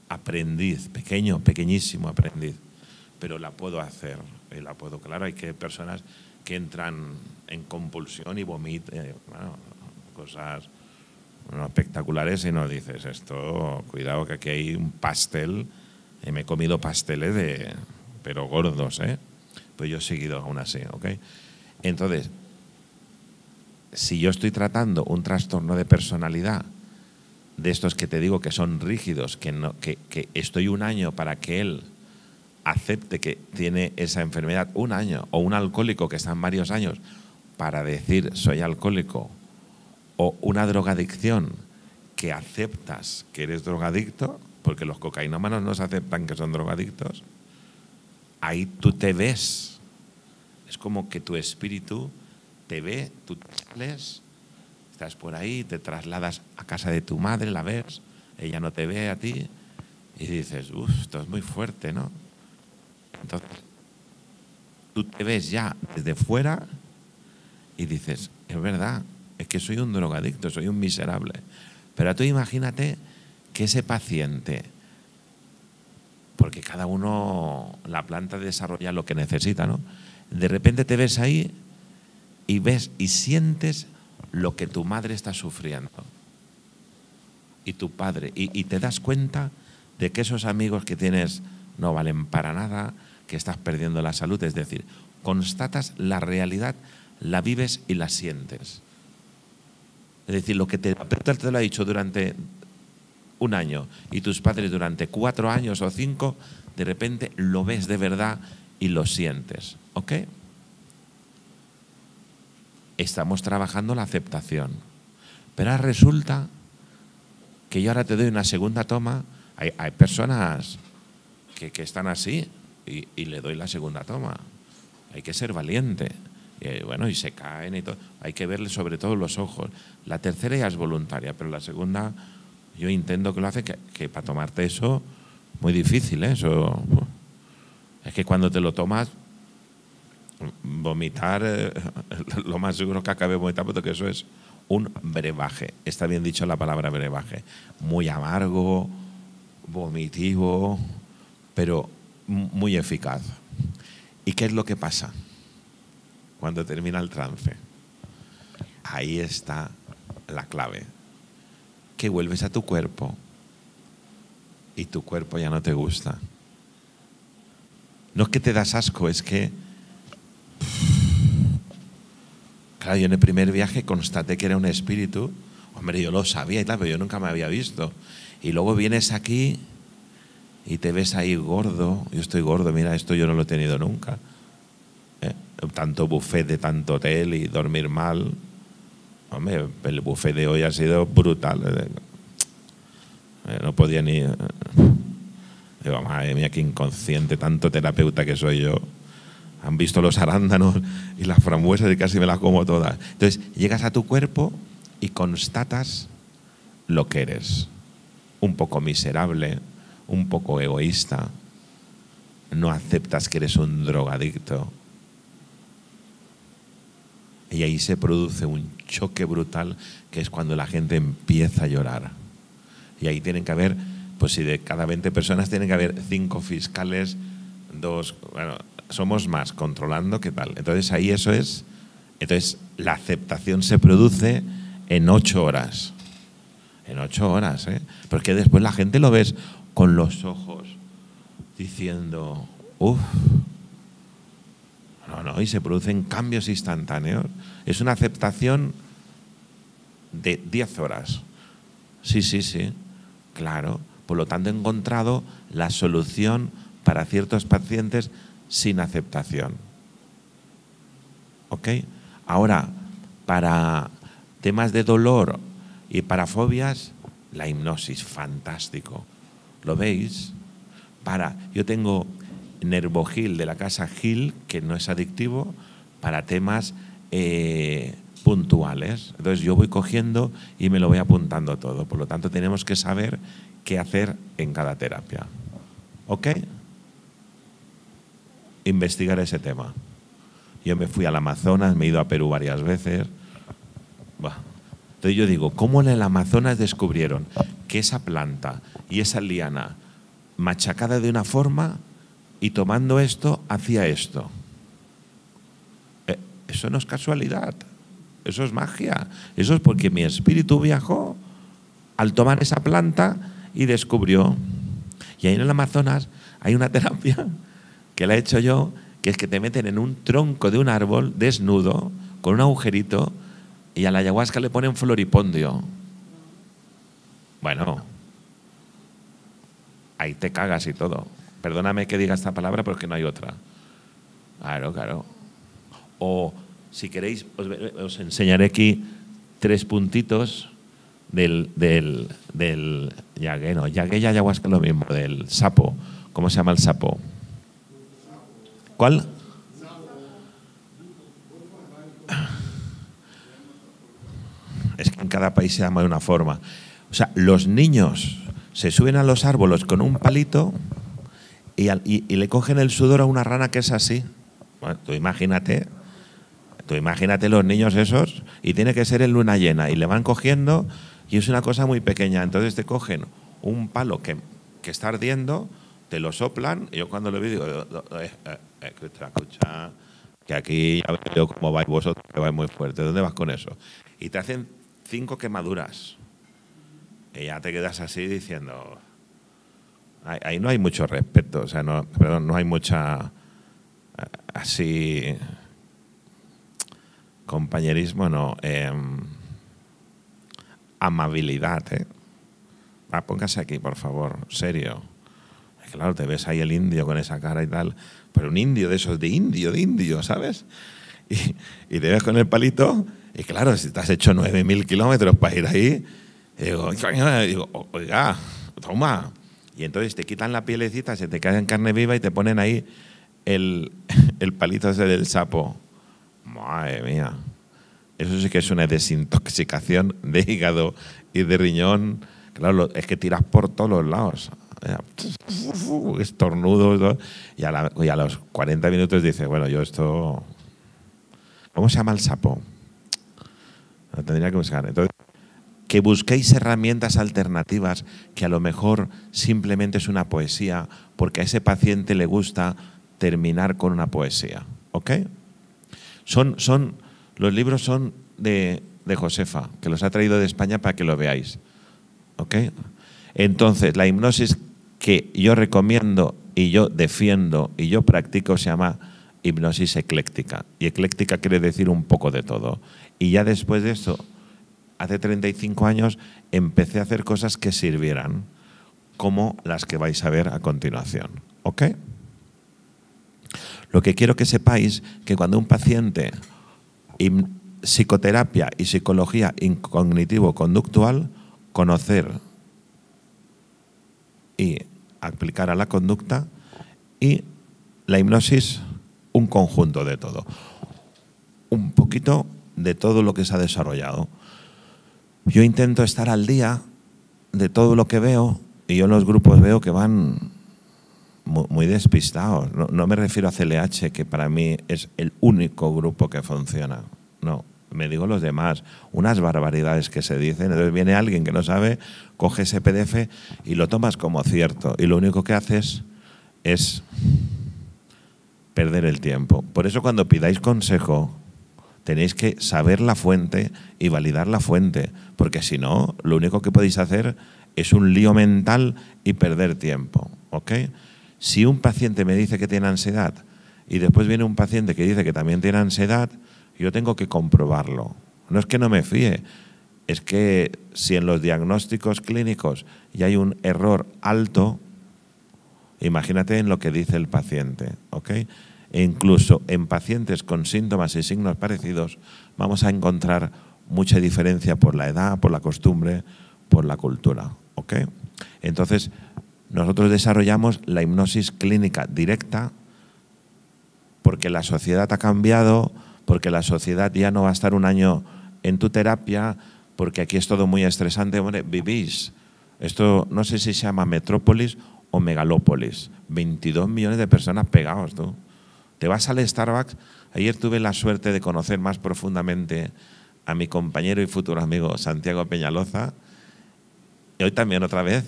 aprendiz, pequeñísimo aprendiz, pero la puedo hacer, la puedo, claro, hay que personas que entran en compulsión y vomitan, bueno, cosas espectaculares y no dices esto, cuidado que aquí hay un pastel, me he comido pasteles pero gordos, pues yo he seguido aún así, ¿ok? Entonces, si yo estoy tratando un trastorno de personalidad, de estos que te digo que son rígidos, que estoy un año para que él acepte que tiene esa enfermedad, un año, o un alcohólico que está en varios años para decir soy alcohólico, o una drogadicción que aceptas que eres drogadicto, porque los cocainómanos no se aceptan que son drogadictos, ahí tú te ves. Es como que tu espíritu te ve, tú sales, estás por ahí, te trasladas a casa de tu madre, la ves, ella no te ve a ti y dices, esto es muy fuerte, ¿no? Entonces, tú te ves ya desde fuera y dices, es verdad, es que soy un drogadicto, soy un miserable. Pero tú imagínate que ese paciente, porque cada uno, la planta desarrolla lo que necesita, ¿no? De repente te ves ahí y ves y sientes lo que tu madre está sufriendo y tu padre, y te das cuenta de que esos amigos que tienes no valen para nada, que estás perdiendo la salud, es decir, constatas la realidad, la vives y la sientes. Es decir, lo que te lo ha dicho durante un año y tus padres durante 4 años o 5, de repente lo ves de verdad y lo sientes, ¿ok? Estamos trabajando la aceptación. Pero ahora resulta que yo ahora te doy una segunda toma. Hay personas que están así y le doy la segunda toma. Hay que ser valiente. Bueno, y se caen y todo. Hay que verle sobre todo los ojos. La tercera ya es voluntaria, pero la segunda yo intento que lo hace, que para tomarte eso, muy difícil, ¿eh? Eso, es que cuando te lo tomas, vomitar, lo más seguro que acabe vomitando, porque eso es un brebaje. Está bien dicho la palabra brebaje. Muy amargo, vomitivo, pero muy eficaz. ¿Y qué es lo que pasa cuando termina el trance? Ahí está la clave. Que vuelves a tu cuerpo y tu cuerpo ya no te gusta. No es que te das asco, es que... Claro, yo en el primer viaje constaté que era un espíritu. Hombre, yo lo sabía y tal, pero yo nunca me había visto. Y luego vienes aquí y te ves ahí gordo. Yo estoy gordo, mira, esto yo no lo he tenido nunca. Tanto buffet de tanto hotel y dormir mal. Hombre, el buffet de hoy ha sido brutal. No podía ni... Digo, madre mía, qué inconsciente, tanto terapeuta que soy yo. Han visto los arándanos y las frambuesas y casi me las como todas. Entonces, llegas a tu cuerpo y constatas lo que eres. Un poco miserable, un poco egoísta. No aceptas que eres un drogadicto. Y ahí se produce un choque brutal, que es cuando la gente empieza a llorar. Y ahí tienen que haber, pues si de cada 20 personas tienen que haber 5 fiscales, 2, bueno, somos más controlando, ¿qué tal? Entonces ahí eso es, entonces la aceptación se produce en 8 horas. En 8 horas, ¿eh? Porque después la gente lo ves con los ojos diciendo, uff. No, y se producen cambios instantáneos. Es una aceptación de 10 horas. Sí, claro. Por lo tanto, he encontrado la solución para ciertos pacientes sin aceptación. ¿Ok? Ahora, para temas de dolor y para fobias, la hipnosis, fantástico. ¿Lo veis? Yo tengo Nervogil de la casa Gil, que no es adictivo, para temas puntuales. Entonces yo voy cogiendo y me lo voy apuntando todo. Por lo tanto, tenemos que saber qué hacer en cada terapia. ¿Ok? Investigar ese tema. Yo me fui al Amazonas, me he ido a Perú varias veces. Entonces yo digo, ¿cómo en el Amazonas descubrieron que esa planta y esa liana machacada de una forma y tomando esto, hacía esto? Eso no es casualidad, eso es magia. Eso es porque mi espíritu viajó al tomar esa planta y descubrió. Y ahí en el Amazonas hay una terapia que la he hecho yo, que es que te meten en un tronco de un árbol desnudo, con un agujerito, y a la ayahuasca le ponen floripondio. Bueno, ahí te cagas y todo. Perdóname que diga esta palabra, pero es que no hay otra. Claro. O, si queréis, os enseñaré aquí 3 puntitos del yagué y ayahuasca lo mismo, del sapo. ¿Cómo se llama el sapo? ¿Cuál? Es que en cada país se llama de una forma. O sea, los niños se suben a los árboles con un palito y le cogen el sudor a una rana que es así. Bueno, tú imagínate los niños esos, y tiene que ser en luna llena, y le van cogiendo, y es una cosa muy pequeña. Entonces te cogen un palo que está ardiendo, te lo soplan, y yo cuando lo vi digo, escucha, que aquí ya veo cómo vais vosotros, que vais muy fuerte, ¿dónde vas con eso? Y te hacen 5 quemaduras, y ya te quedas así diciendo... Ahí no hay mucho respeto, o sea, no hay mucha así compañerismo, no, amabilidad, ¿eh? Póngase aquí, por favor, serio. Claro, te ves ahí el indio con esa cara y tal, pero un indio de esos, de indio, ¿sabes? Y te ves con el palito, y claro, si te has hecho 9.000 kilómetros para ir ahí, y digo, oiga, toma. Y entonces te quitan la pielecita, se te cae en carne viva y te ponen ahí el palito ese del sapo. Madre mía. Eso sí que es una desintoxicación de hígado y de riñón. Claro, es que tiras por todos los lados. Estornudos. Y a los 40 minutos dices, bueno, yo esto... ¿Cómo se llama el sapo? Lo tendría que buscar. Entonces, que busquéis herramientas alternativas, que a lo mejor simplemente es una poesía, porque a ese paciente le gusta terminar con una poesía. ¿Ok? Los libros son de Josefa, que los ha traído de España para que lo veáis. ¿Ok? Entonces, la hipnosis que yo recomiendo y yo defiendo y yo practico se llama hipnosis ecléctica. Y ecléctica quiere decir un poco de todo. Y ya después de eso, hace 35 años, empecé a hacer cosas que sirvieran, como las que vais a ver a continuación. ¿Ok? Lo que quiero que sepáis que cuando un paciente psicoterapia y psicología cognitivo-conductual, conocer y aplicar a la conducta, y la hipnosis, un conjunto de todo. Un poquito de todo lo que se ha desarrollado. Yo intento estar al día de todo lo que veo, y yo en los grupos veo que van muy despistados. No me refiero a CLH, que para mí es el único grupo que funciona. No, me digo los demás. Unas barbaridades que se dicen. Entonces viene alguien que no sabe, coge ese PDF y lo tomas como cierto. Y lo único que haces es perder el tiempo. Por eso cuando pidáis consejo, tenéis que saber la fuente y validar la fuente. Porque si no, lo único que podéis hacer es un lío mental y perder tiempo. ¿Ok? Si un paciente me dice que tiene ansiedad y después viene un paciente que dice que también tiene ansiedad, yo tengo que comprobarlo. No es que no me fíe, es que si en los diagnósticos clínicos ya hay un error alto, imagínate en lo que dice el paciente, ¿ok? E incluso en pacientes con síntomas y signos parecidos vamos a encontrar mucha diferencia por la edad, por la costumbre, por la cultura, ¿ok? Entonces, nosotros desarrollamos la hipnosis clínica directa porque la sociedad ha cambiado, porque la sociedad ya no va a estar un año en tu terapia, porque aquí es todo muy estresante. Hombre, vivís, esto no sé si se llama metrópolis o megalópolis, 22 millones de personas pegados, tú. Te vas al Starbucks. Ayer tuve la suerte de conocer más profundamente a mi compañero y futuro amigo Santiago Peñaloza, y hoy también otra vez.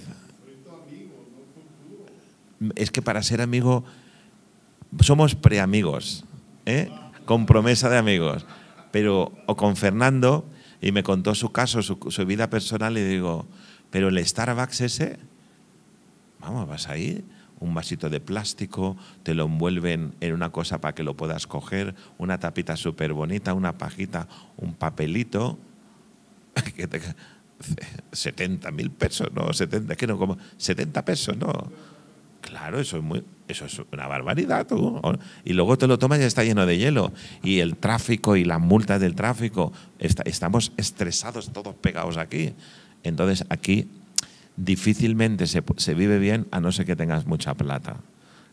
Es que para ser amigo somos preamigos, ¿eh? Con promesa de amigos. Pero, o con Fernando, y me contó su caso, su vida personal, y digo, pero el Starbucks ese, vamos, vas ahí, un vasito de plástico, te lo envuelven en una cosa para que lo puedas coger, una tapita súper bonita, una pajita, un papelito, que te, 70.000 pesos, no, 70, que no, como 70 pesos, no. Claro, eso es una barbaridad, tú. Y luego te lo tomas y está lleno de hielo. Y el tráfico y las multas del tráfico, estamos estresados todos pegados aquí. Entonces aquí difícilmente se vive bien a no ser que tengas mucha plata.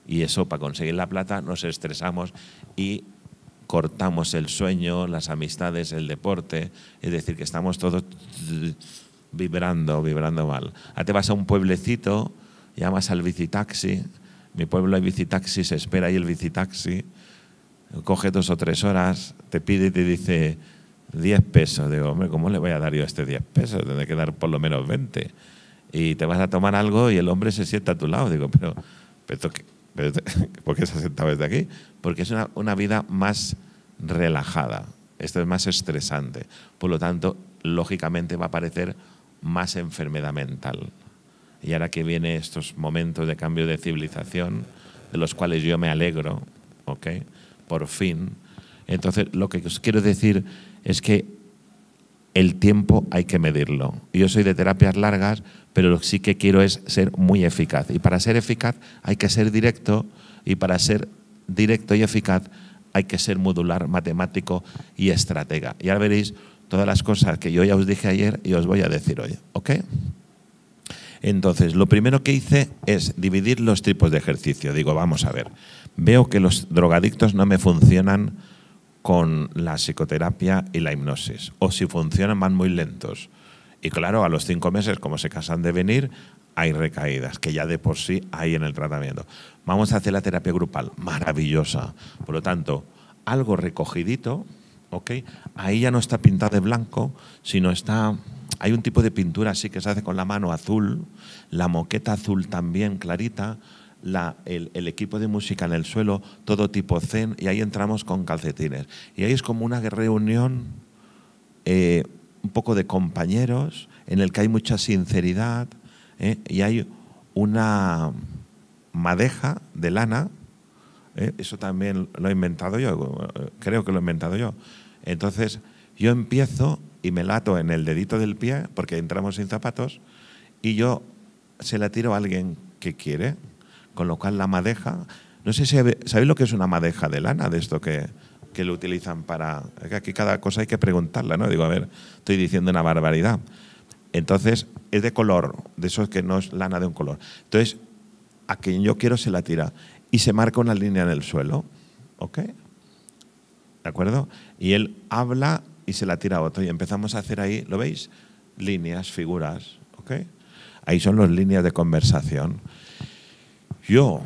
Y eso, para conseguir la plata, nos estresamos y cortamos el sueño, las amistades, el deporte. Es decir, que estamos todos vibrando mal. Ahora te vas a un pueblecito, llamas al bicitaxi, mi pueblo hay bicitaxi, se espera ahí el bicitaxi, coge 2 o 3 horas, te pide y te dice 10 pesos. Digo, hombre, ¿cómo le voy a dar yo este 10 pesos? Tendré que dar por lo menos 20. Y te vas a tomar algo y el hombre se sienta a tu lado. Digo, pero ¿por qué se ha sentado desde aquí? Porque es una vida más relajada. Esto es más estresante. Por lo tanto, lógicamente va a aparecer más enfermedad mental. Y ahora que vienen estos momentos de cambio de civilización, de los cuales yo me alegro, ¿ok? Por fin. Entonces, lo que os quiero decir es que el tiempo hay que medirlo. Yo soy de terapias largas, pero lo que sí que quiero es ser muy eficaz. Y para ser eficaz hay que ser directo, y para ser directo y eficaz hay que ser modular, matemático y estratega. Y ahora veréis todas las cosas que yo ya os dije ayer y os voy a decir hoy, ¿ok? Entonces, lo primero que hice es dividir los tipos de ejercicio. Digo, vamos a ver, veo que los drogadictos no me funcionan con la psicoterapia y la hipnosis. O si funcionan, van muy lentos. Y claro, a los 5 meses, como se cansan de venir, hay recaídas, que ya de por sí hay en el tratamiento. Vamos a hacer la terapia grupal, maravillosa. Por lo tanto, algo recogidito, ¿ok? Ahí ya no está pintado de blanco, sino está... Hay un tipo de pintura así que se hace con la mano azul, la moqueta azul también clarita, el equipo de música en el suelo, todo tipo zen, y ahí entramos con calcetines. Y ahí es como una reunión, un poco de compañeros, en el que hay mucha sinceridad, y hay una madeja de lana, eso también lo he inventado yo, creo que lo he inventado yo. Entonces yo empiezo y me lato en el dedito del pie, porque entramos sin zapatos, y yo se la tiro a alguien que quiere, con lo cual la madeja, no sé si sabéis lo que es una madeja de lana, de esto que que lo utilizan para... Aquí cada cosa hay que preguntarla, ¿no? Digo, a ver, estoy diciendo una barbaridad. Entonces, es de color, de esos que no es lana de un color. Entonces, a quien yo quiero se la tira y se marca una línea en el suelo, ¿ok? ¿De acuerdo? Y él habla y se la tira a otro y empezamos a hacer ahí, ¿lo veis? Líneas, figuras, ¿ok? Ahí son las líneas de conversación. Yo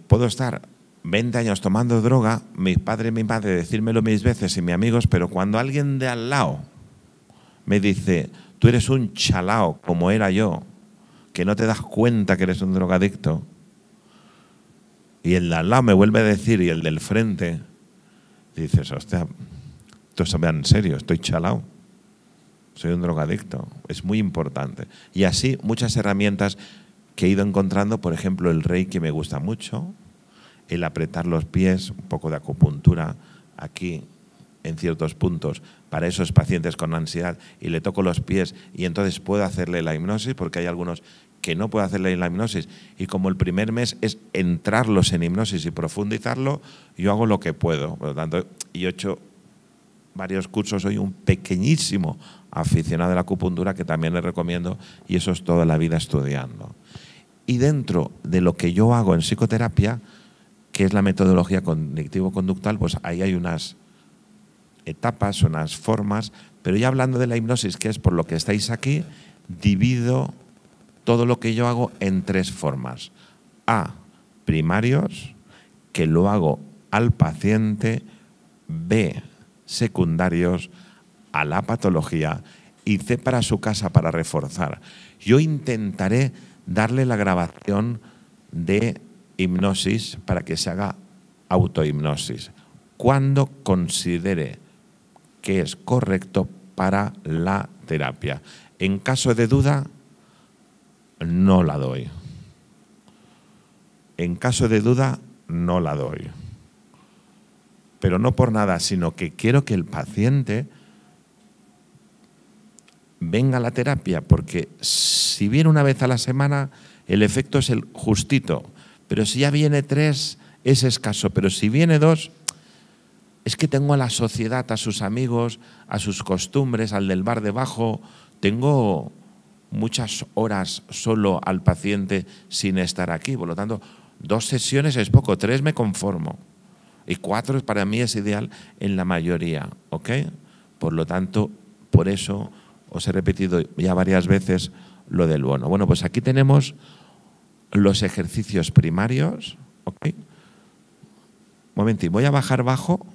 puedo estar 20 años tomando droga, mi padre y mi madre decírmelo 1000 veces y mis amigos, pero cuando alguien de al lado me dice, tú eres un chalao como era yo, que no te das cuenta que eres un drogadicto, y el de al lado me vuelve a decir, y el del frente, dices, hostia, esto se vea en serio, estoy chalao, soy un drogadicto. Es muy importante. Y así muchas herramientas que he ido encontrando, por ejemplo, el Reiki me gusta mucho, el apretar los pies, un poco de acupuntura aquí en ciertos puntos para esos pacientes con ansiedad, y le toco los pies y entonces puedo hacerle la hipnosis, porque hay algunos que no puedo hacerle la hipnosis, y como el primer mes es entrarlos en hipnosis y profundizarlo, yo hago lo que puedo. Por lo tanto, yo he hecho varios cursos, soy un pequeñísimo aficionado de la acupuntura que también les recomiendo, y eso es toda la vida estudiando. Y dentro de lo que yo hago en psicoterapia, que es la metodología cognitivo-conductual, pues ahí hay unas etapas, unas formas, pero ya hablando de la hipnosis, que es por lo que estáis aquí, divido todo lo que yo hago en 3 formas. A, primarios, que lo hago al paciente. B, secundarios, a la patología. Y C, para su casa, para reforzar. Yo intentaré darle la grabación de hipnosis para que se haga autohipnosis cuando considere que es correcto para la terapia. En caso de duda, no la doy. En caso de duda, no la doy. Pero no por nada, sino que quiero que el paciente venga a la terapia, porque si viene una vez a la semana, el efecto es el justito. Pero si ya viene 3, es escaso. Pero si viene 2, es que tengo a la sociedad, a sus amigos, a sus costumbres, al del bar debajo. Tengo muchas horas solo al paciente sin estar aquí. Por lo tanto, 2 sesiones es poco, 3 me conformo. Y 4 para mí es ideal en la mayoría, ¿ok? Por lo tanto, por eso os he repetido ya varias veces lo del bono. Bueno, pues aquí tenemos los ejercicios primarios, ¿ok? Un momentín, voy a bajar bajo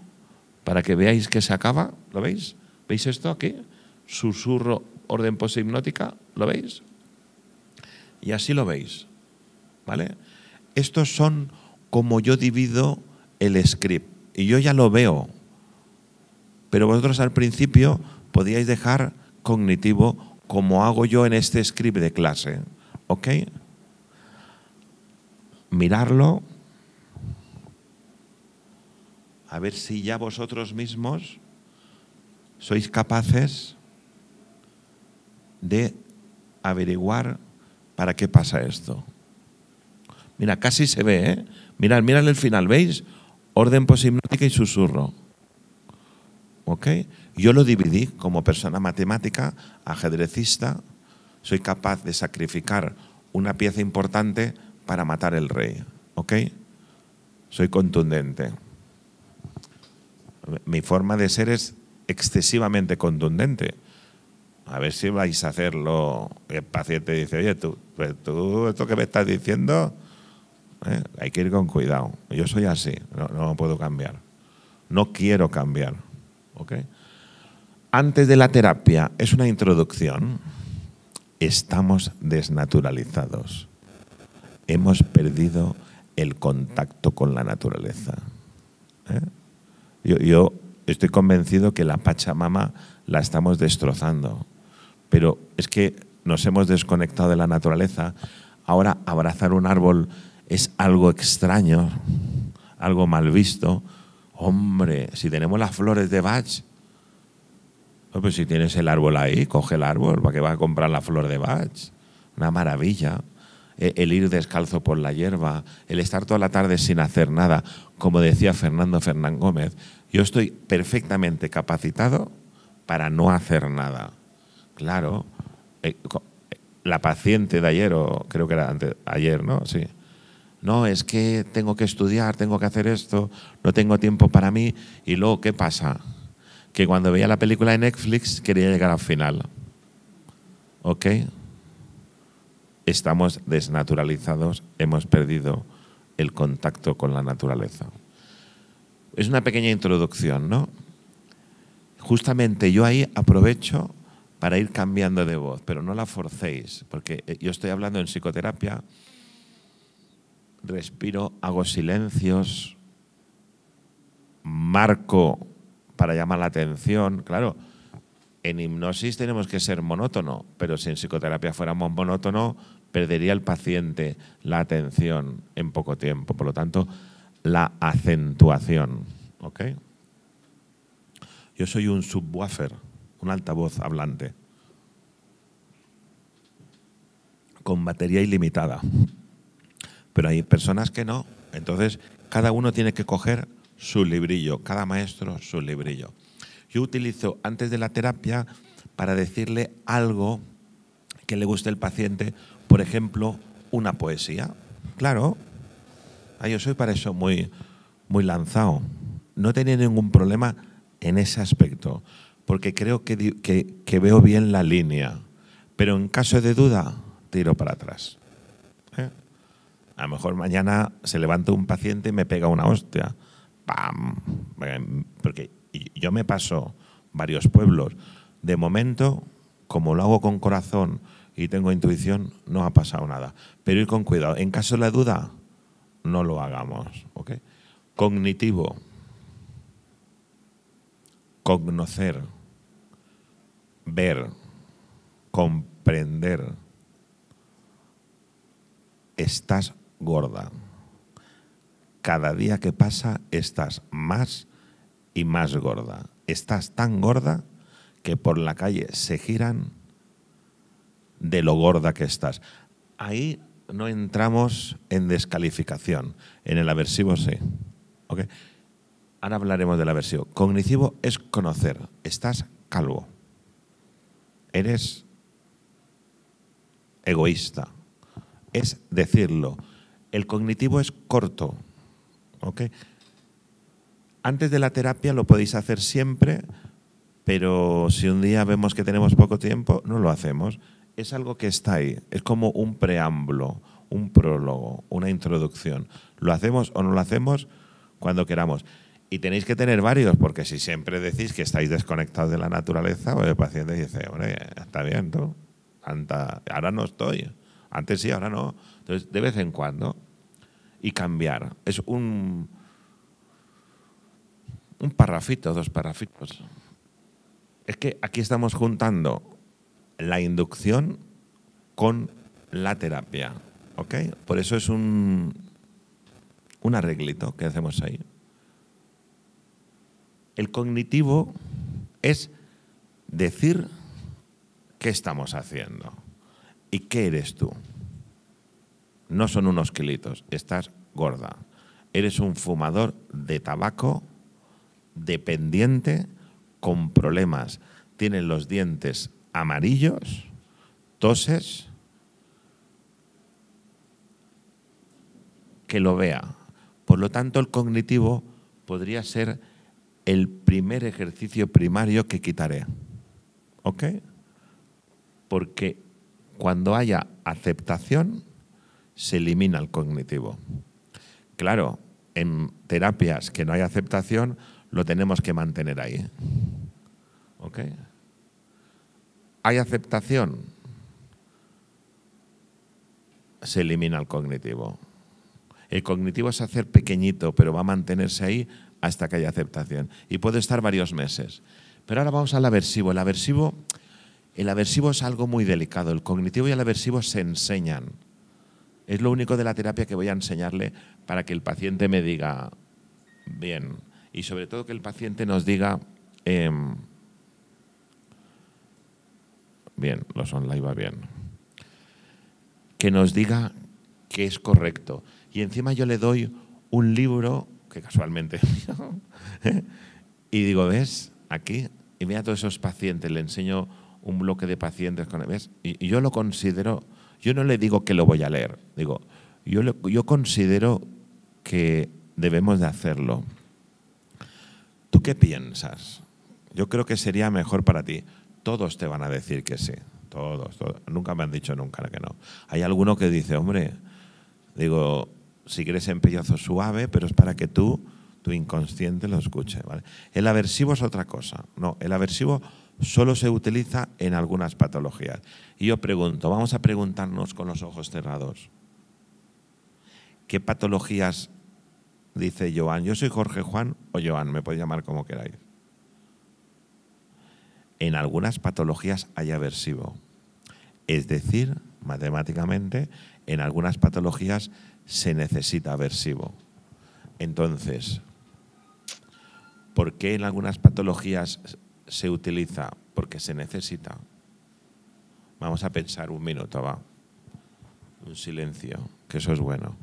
para que veáis que se acaba, ¿lo veis? ¿Veis esto aquí? Susurro, orden pose hipnótica, ¿lo veis? Y así lo veis, ¿vale? Estos son como yo divido el script, y yo ya lo veo, pero vosotros al principio podíais dejar cognitivo como hago yo en este script de clase, ¿ok? Mirarlo, a ver si ya vosotros mismos sois capaces de averiguar para qué pasa esto. Mira, casi se ve, ¿eh? Mirad el final, ¿veis? Orden poshipnótica y susurro. ¿Ok? Yo lo dividí como persona matemática, ajedrecista. Soy capaz de sacrificar una pieza importante para matar el rey. ¿Ok? Soy contundente. Mi forma de ser es excesivamente contundente. A ver si vais a hacerlo. El paciente dice, oye, tú esto que me estás diciendo, hay que ir con cuidado. Yo soy así, no puedo cambiar. No quiero cambiar. ¿Ok? Antes de la terapia, es una introducción. Estamos desnaturalizados. Hemos perdido el contacto con la naturaleza. Yo estoy convencido que la Pachamama la estamos destrozando. Pero es que nos hemos desconectado de la naturaleza. Ahora abrazar un árbol es algo extraño, algo mal visto. Hombre, si tenemos las flores de Bach, pues si tienes el árbol ahí, coge el árbol, ¿para qué vas a comprar la flor de Bach? Una maravilla. el ir descalzo por la hierba, el estar toda la tarde sin hacer nada, como decía Fernando Fernán Gómez, yo estoy perfectamente capacitado para no hacer nada. Claro, la paciente de ayer, o creo que era ayer, ¿no? Sí. No, es que tengo que estudiar, tengo que hacer esto, no tengo tiempo para mí. Y luego, ¿qué pasa? Que cuando veía la película de Netflix quería llegar al final. ¿Ok? Estamos desnaturalizados, hemos perdido el contacto con la naturaleza. Es una pequeña introducción, ¿no? Justamente yo ahí aprovecho para ir cambiando de voz, pero no la forcéis, porque yo estoy hablando en psicoterapia, respiro, hago silencios, marco para llamar la atención. Claro, en hipnosis tenemos que ser monótono, pero si en psicoterapia fuéramos monótono, perdería el paciente la atención en poco tiempo. Por lo tanto, la acentuación. ¿Ok? Yo soy un subwoofer, un altavoz hablante, con batería ilimitada. Pero hay personas que no. Entonces, cada uno tiene que coger su librillo, cada maestro su librillo. Yo utilizo antes de la terapia para decirle algo que le guste al paciente, por ejemplo, una poesía. Claro, yo soy para eso muy lanzado. No tenía ningún problema en ese aspecto, porque creo que veo bien la línea. Pero en caso de duda, tiro para atrás. A lo mejor mañana se levanta un paciente y me pega una hostia. ¡Pam! Porque yo me paso varios pueblos. De momento, como lo hago con corazón y tengo intuición, no ha pasado nada. Pero ir con cuidado. En caso de la duda, no lo hagamos. ¿Okay? Cognitivo. Cognocer. Ver. Comprender. Estás gorda. Cada día que pasa estás más y más gorda. Estás tan gorda que por la calle se giran de lo gorda que estás. Ahí no entramos en descalificación. En el aversivo sí. ¿Okay? Ahora hablaremos del aversivo. Cognitivo es conocer. Estás calvo. Eres egoísta. Es decirlo. El cognitivo es corto. ¿Okay? Antes de la terapia lo podéis hacer siempre, pero si un día vemos que tenemos poco tiempo, no lo hacemos. Es algo que está ahí. Es como un preámbulo, un prólogo, una introducción. Lo hacemos o no lo hacemos cuando queramos. Y tenéis que tener varios, porque si siempre decís que estáis desconectados de la naturaleza, pues el paciente dice, hombre, está bien, ¿no? Ahora no estoy. Antes sí, ahora no. Entonces, de vez en cuando, y cambiar. Es un parrafito, 2 parrafitos. Es que aquí estamos juntando la inducción con la terapia. ¿Ok? Por eso es un arreglito que hacemos ahí. El cognitivo es decir qué estamos haciendo y qué eres tú. No son unos kilitos, estás gorda. Eres un fumador de tabaco, dependiente, con problemas. Tienes los dientes amarillos, toses, que lo vea. Por lo tanto, el cognitivo podría ser el primer ejercicio primario que quitaré. ¿Ok? Porque cuando haya aceptación, se elimina el cognitivo. Claro, en terapias que no hay aceptación, lo tenemos que mantener ahí. ¿Ok? ¿Hay aceptación? Se elimina el cognitivo. El cognitivo es hacer pequeñito, pero va a mantenerse ahí hasta que haya aceptación. Y puede estar varios meses. Pero ahora vamos al aversivo. El aversivo es algo muy delicado. El cognitivo y el aversivo se enseñan. Es lo único de la terapia que voy a enseñarle para que el paciente me diga bien. Y sobre todo que el paciente nos diga bien, los online va bien. Que nos diga que es correcto. Y encima yo le doy un libro, que casualmente y digo, ¿ves? Aquí, y mira a todos esos pacientes, le enseño un bloque de pacientes, ¿ves? Y yo lo considero, yo no le digo que lo voy a leer, digo, yo considero que debemos de hacerlo. ¿Tú qué piensas? Yo creo que sería mejor para ti. Todos te van a decir que sí, todos. Nunca me han dicho nunca que no. Hay alguno que dice, hombre, digo, si quieres empeñazo suave, pero es para que tu inconsciente lo escuche, ¿vale? El aversivo es otra cosa. No, el aversivo solo se utiliza en algunas patologías. Y yo pregunto, vamos a preguntarnos con los ojos cerrados. ¿Qué patologías dice Joan? Yo soy Jorge Juan o Joan, me podéis llamar como queráis. En algunas patologías hay aversivo. Es decir, matemáticamente, en algunas patologías se necesita aversivo. Entonces, ¿por qué en algunas patologías se utiliza? Porque se necesita. Vamos a pensar un minuto, va. Un silencio, que eso es bueno.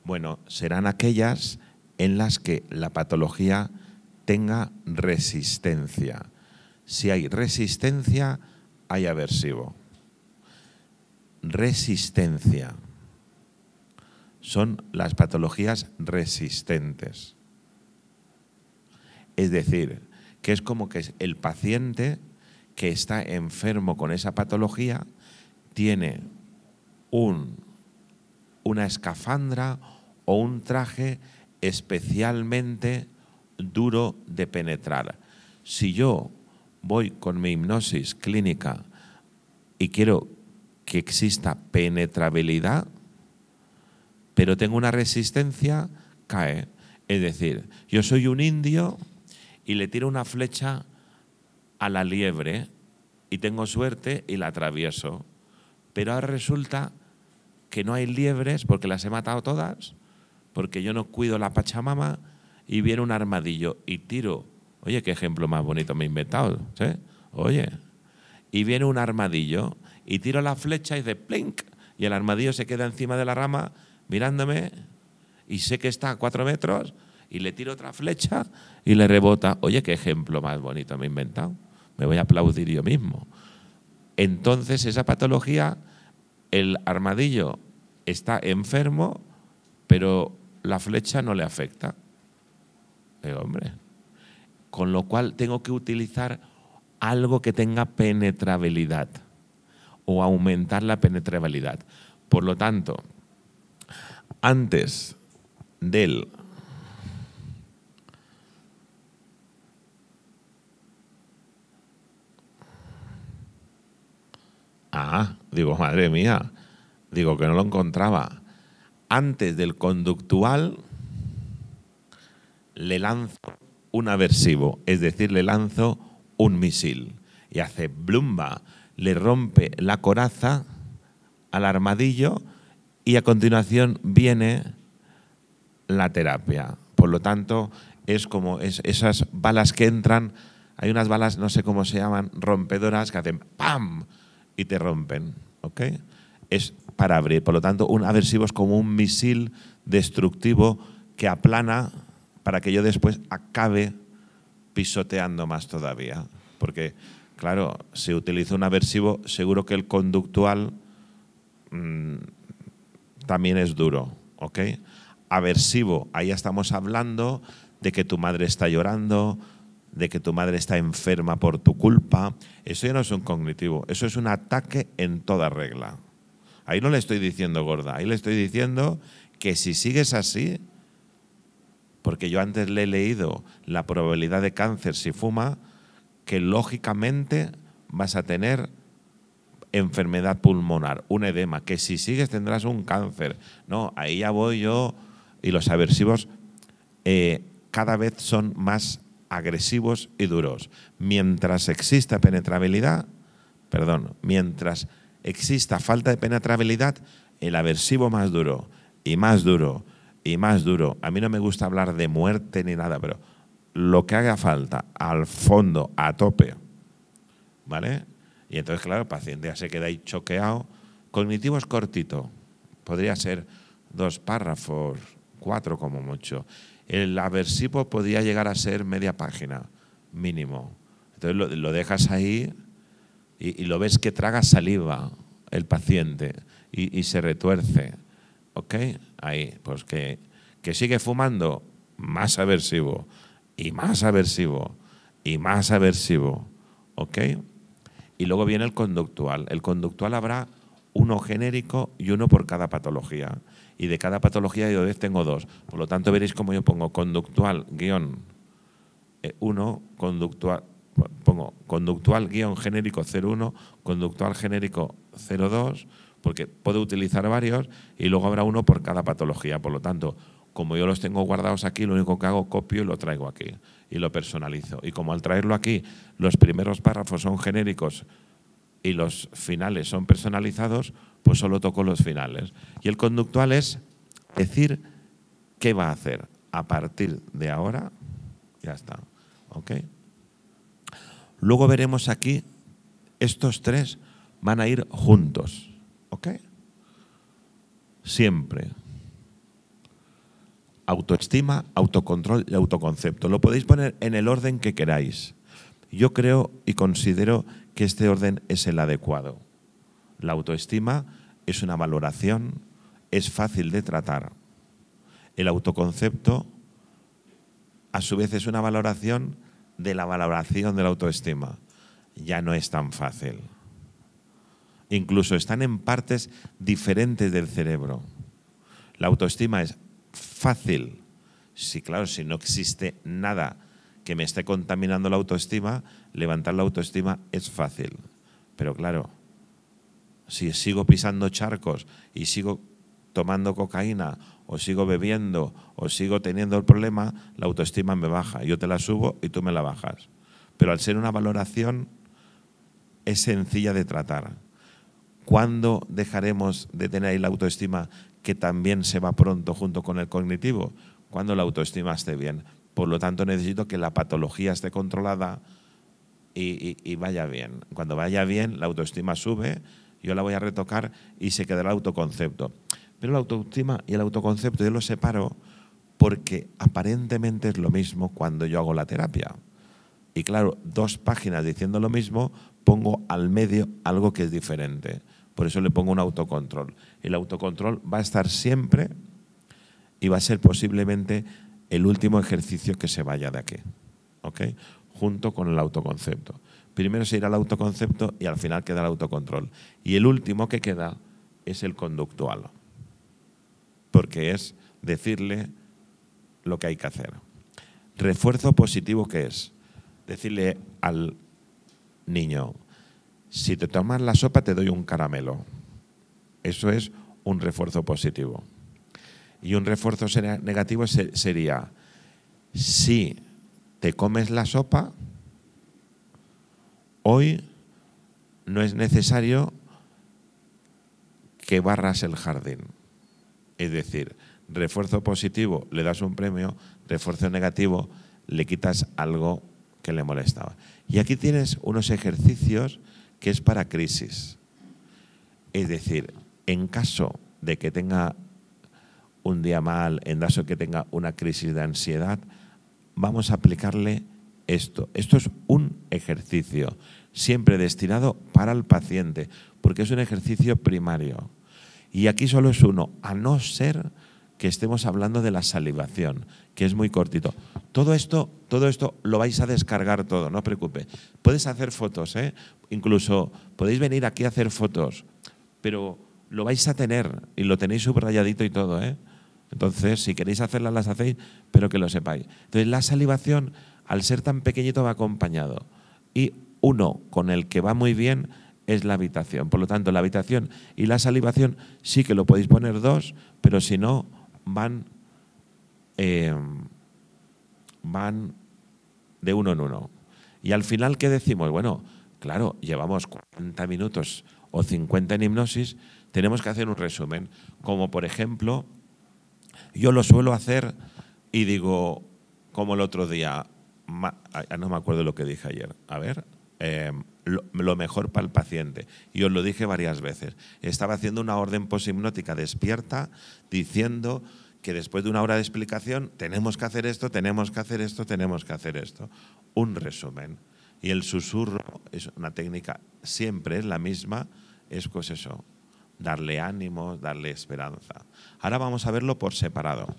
Bueno, serán aquellas en las que la patología tenga resistencia. Si hay resistencia, hay aversivo. Resistencia. Son las patologías resistentes. Es decir, que es como que el paciente que está enfermo con esa patología tiene una escafandra o un traje especialmente duro de penetrar. Si yo voy con mi hipnosis clínica y quiero que exista penetrabilidad, pero tengo una resistencia, cae. Es decir, yo soy un indio y le tiro una flecha a la liebre y tengo suerte y la atravieso. Pero ahora resulta que no hay liebres porque las he matado todas, porque yo no cuido la Pachamama y viene un armadillo y tiro. Oye, qué ejemplo más bonito me he inventado, ¿sí? Oye, y viene un armadillo y tiro la flecha y dice plink, y el armadillo se queda encima de la rama mirándome y sé que está a 4 metros y le tiro otra flecha y le rebota. Oye, qué ejemplo más bonito me he inventado. Me voy a aplaudir yo mismo. Entonces, esa patología, el armadillo está enfermo, pero la flecha no le afecta. Hombre. Con lo cual tengo que utilizar algo que tenga penetrabilidad o aumentar la penetrabilidad. Por lo tanto, antes del digo, madre mía, digo que no lo encontraba. Antes del conductual le lanzo un aversivo, es decir, le lanzo un misil y hace blumba, le rompe la coraza al armadillo y a continuación viene la terapia. Por lo tanto, es como esas balas que entran, hay unas balas, no sé cómo se llaman, rompedoras que hacen ¡pam! Y te rompen, ¿ok? Es para abrir. Por lo tanto, un aversivo es como un misil destructivo que aplana para que yo después acabe pisoteando más todavía. Porque, claro, si utilizo un aversivo, seguro que el conductual también es duro, ¿ok? Aversivo, ahí estamos hablando de que tu madre está llorando, de que tu madre está enferma por tu culpa. Eso ya no es un cognitivo, eso es un ataque en toda regla. Ahí no le estoy diciendo gorda, ahí le estoy diciendo que si sigues así, porque yo antes le he leído la probabilidad de cáncer si fuma, que lógicamente vas a tener enfermedad pulmonar, un edema, que si sigues tendrás un cáncer. No, ahí ya voy yo, y los aversivos cada vez son más agresivos y duros. Mientras exista penetrabilidad, mientras exista falta de penetrabilidad, el aversivo más duro y más duro y más duro. A mí no me gusta hablar de muerte ni nada, pero lo que haga falta, al fondo, a tope, ¿vale? Y entonces, claro, el paciente ya se queda ahí choqueado. Cognitivo es cortito, podría ser 2 párrafos, 4 como mucho. El aversivo podría llegar a ser media página, mínimo. Entonces lo dejas ahí y lo ves que traga saliva el paciente y se retuerce. ¿Ok? Ahí, pues que sigue fumando, más aversivo, y más aversivo, y más aversivo. ¿Ok? Y luego viene el conductual. El conductual habrá uno genérico y uno por cada patología. Y de cada patología yo tengo 2. Por lo tanto, veréis cómo yo pongo conductual guión 1, conductual, pongo conductual guión genérico 01, conductual genérico 02, porque puedo utilizar varios y luego habrá uno por cada patología. Por lo tanto, como yo los tengo guardados aquí, lo único que hago, copio y lo traigo aquí y lo personalizo. Y como al traerlo aquí, los primeros párrafos son genéricos y los finales son personalizados, pues solo toco los finales. Y el conductual es decir qué va a hacer a partir de ahora. Ya está. ¿Ok? Luego veremos aquí, estos 3 van a ir juntos. ¿Ok? Siempre. Autoestima, autocontrol y autoconcepto. Lo podéis poner en el orden que queráis. Yo creo y considero que este orden es el adecuado. La autoestima es una valoración, es fácil de tratar. El autoconcepto, a su vez, es una valoración de la valoración de la autoestima. Ya no es tan fácil. Incluso están en partes diferentes del cerebro. La autoestima es fácil. Sí, claro, si no existe nada que me esté contaminando la autoestima, levantar la autoestima es fácil. Pero claro, si sigo pisando charcos y sigo tomando cocaína o sigo bebiendo o sigo teniendo el problema, la autoestima me baja. Yo te la subo y tú me la bajas. Pero al ser una valoración es sencilla de tratar. ¿Cuándo dejaremos de tener ahí la autoestima que también se va pronto junto con el cognitivo? Cuando la autoestima esté bien. Por lo tanto, necesito que la patología esté controlada y vaya bien. Cuando vaya bien, la autoestima sube, yo la voy a retocar y se quedará el autoconcepto. Pero la autoestima y el autoconcepto yo los separo porque aparentemente es lo mismo cuando yo hago la terapia. Y claro, 2 páginas diciendo lo mismo, pongo al medio algo que es diferente. Por eso le pongo un autocontrol. El autocontrol va a estar siempre y va a ser posiblemente el último ejercicio que se vaya de aquí, ¿ok? Junto con el autoconcepto. Primero se irá el autoconcepto y al final queda el autocontrol. Y el último que queda es el conductual, porque es decirle lo que hay que hacer. Refuerzo positivo, ¿qué es? Decirle al niño, si te tomas la sopa te doy un caramelo. Eso es un refuerzo positivo. Y un refuerzo negativo sería, si te comes la sopa, hoy no es necesario que barras el jardín. Es decir, refuerzo positivo, le das un premio, refuerzo negativo, le quitas algo que le molestaba. Y aquí tienes unos ejercicios que es para crisis. Es decir, en caso de que tenga un día mal, en caso de que tenga una crisis de ansiedad, vamos a aplicarle esto. Esto es un ejercicio, siempre destinado para el paciente, porque es un ejercicio primario. Y aquí solo es uno, a no ser que estemos hablando de la salivación, que es muy cortito. Todo esto lo vais a descargar todo, no os preocupe. Puedes hacer fotos, incluso podéis venir aquí a hacer fotos, pero lo vais a tener y lo tenéis subrayadito y todo, Entonces, si queréis hacerlas, las hacéis, pero que lo sepáis. Entonces, la salivación, al ser tan pequeñito, va acompañado. Y uno con el que va muy bien es la habitación. Por lo tanto, la habitación y la salivación sí que lo podéis poner 2, pero si no, van de uno en uno. Y al final, ¿qué decimos? Bueno, claro, llevamos 40 minutos o 50 en hipnosis, tenemos que hacer un resumen. Como, por ejemplo, yo lo suelo hacer y digo, como el otro día, no me acuerdo lo que dije ayer. A ver, lo mejor para el paciente. Y os lo dije varias veces. Estaba haciendo una orden poshipnótica despierta diciendo que después de una hora de explicación tenemos que hacer esto, tenemos que hacer esto, tenemos que hacer esto. Un resumen. Y el susurro es una técnica, siempre es la misma, es pues eso, darle ánimo, darle esperanza. Ahora vamos a verlo por separado.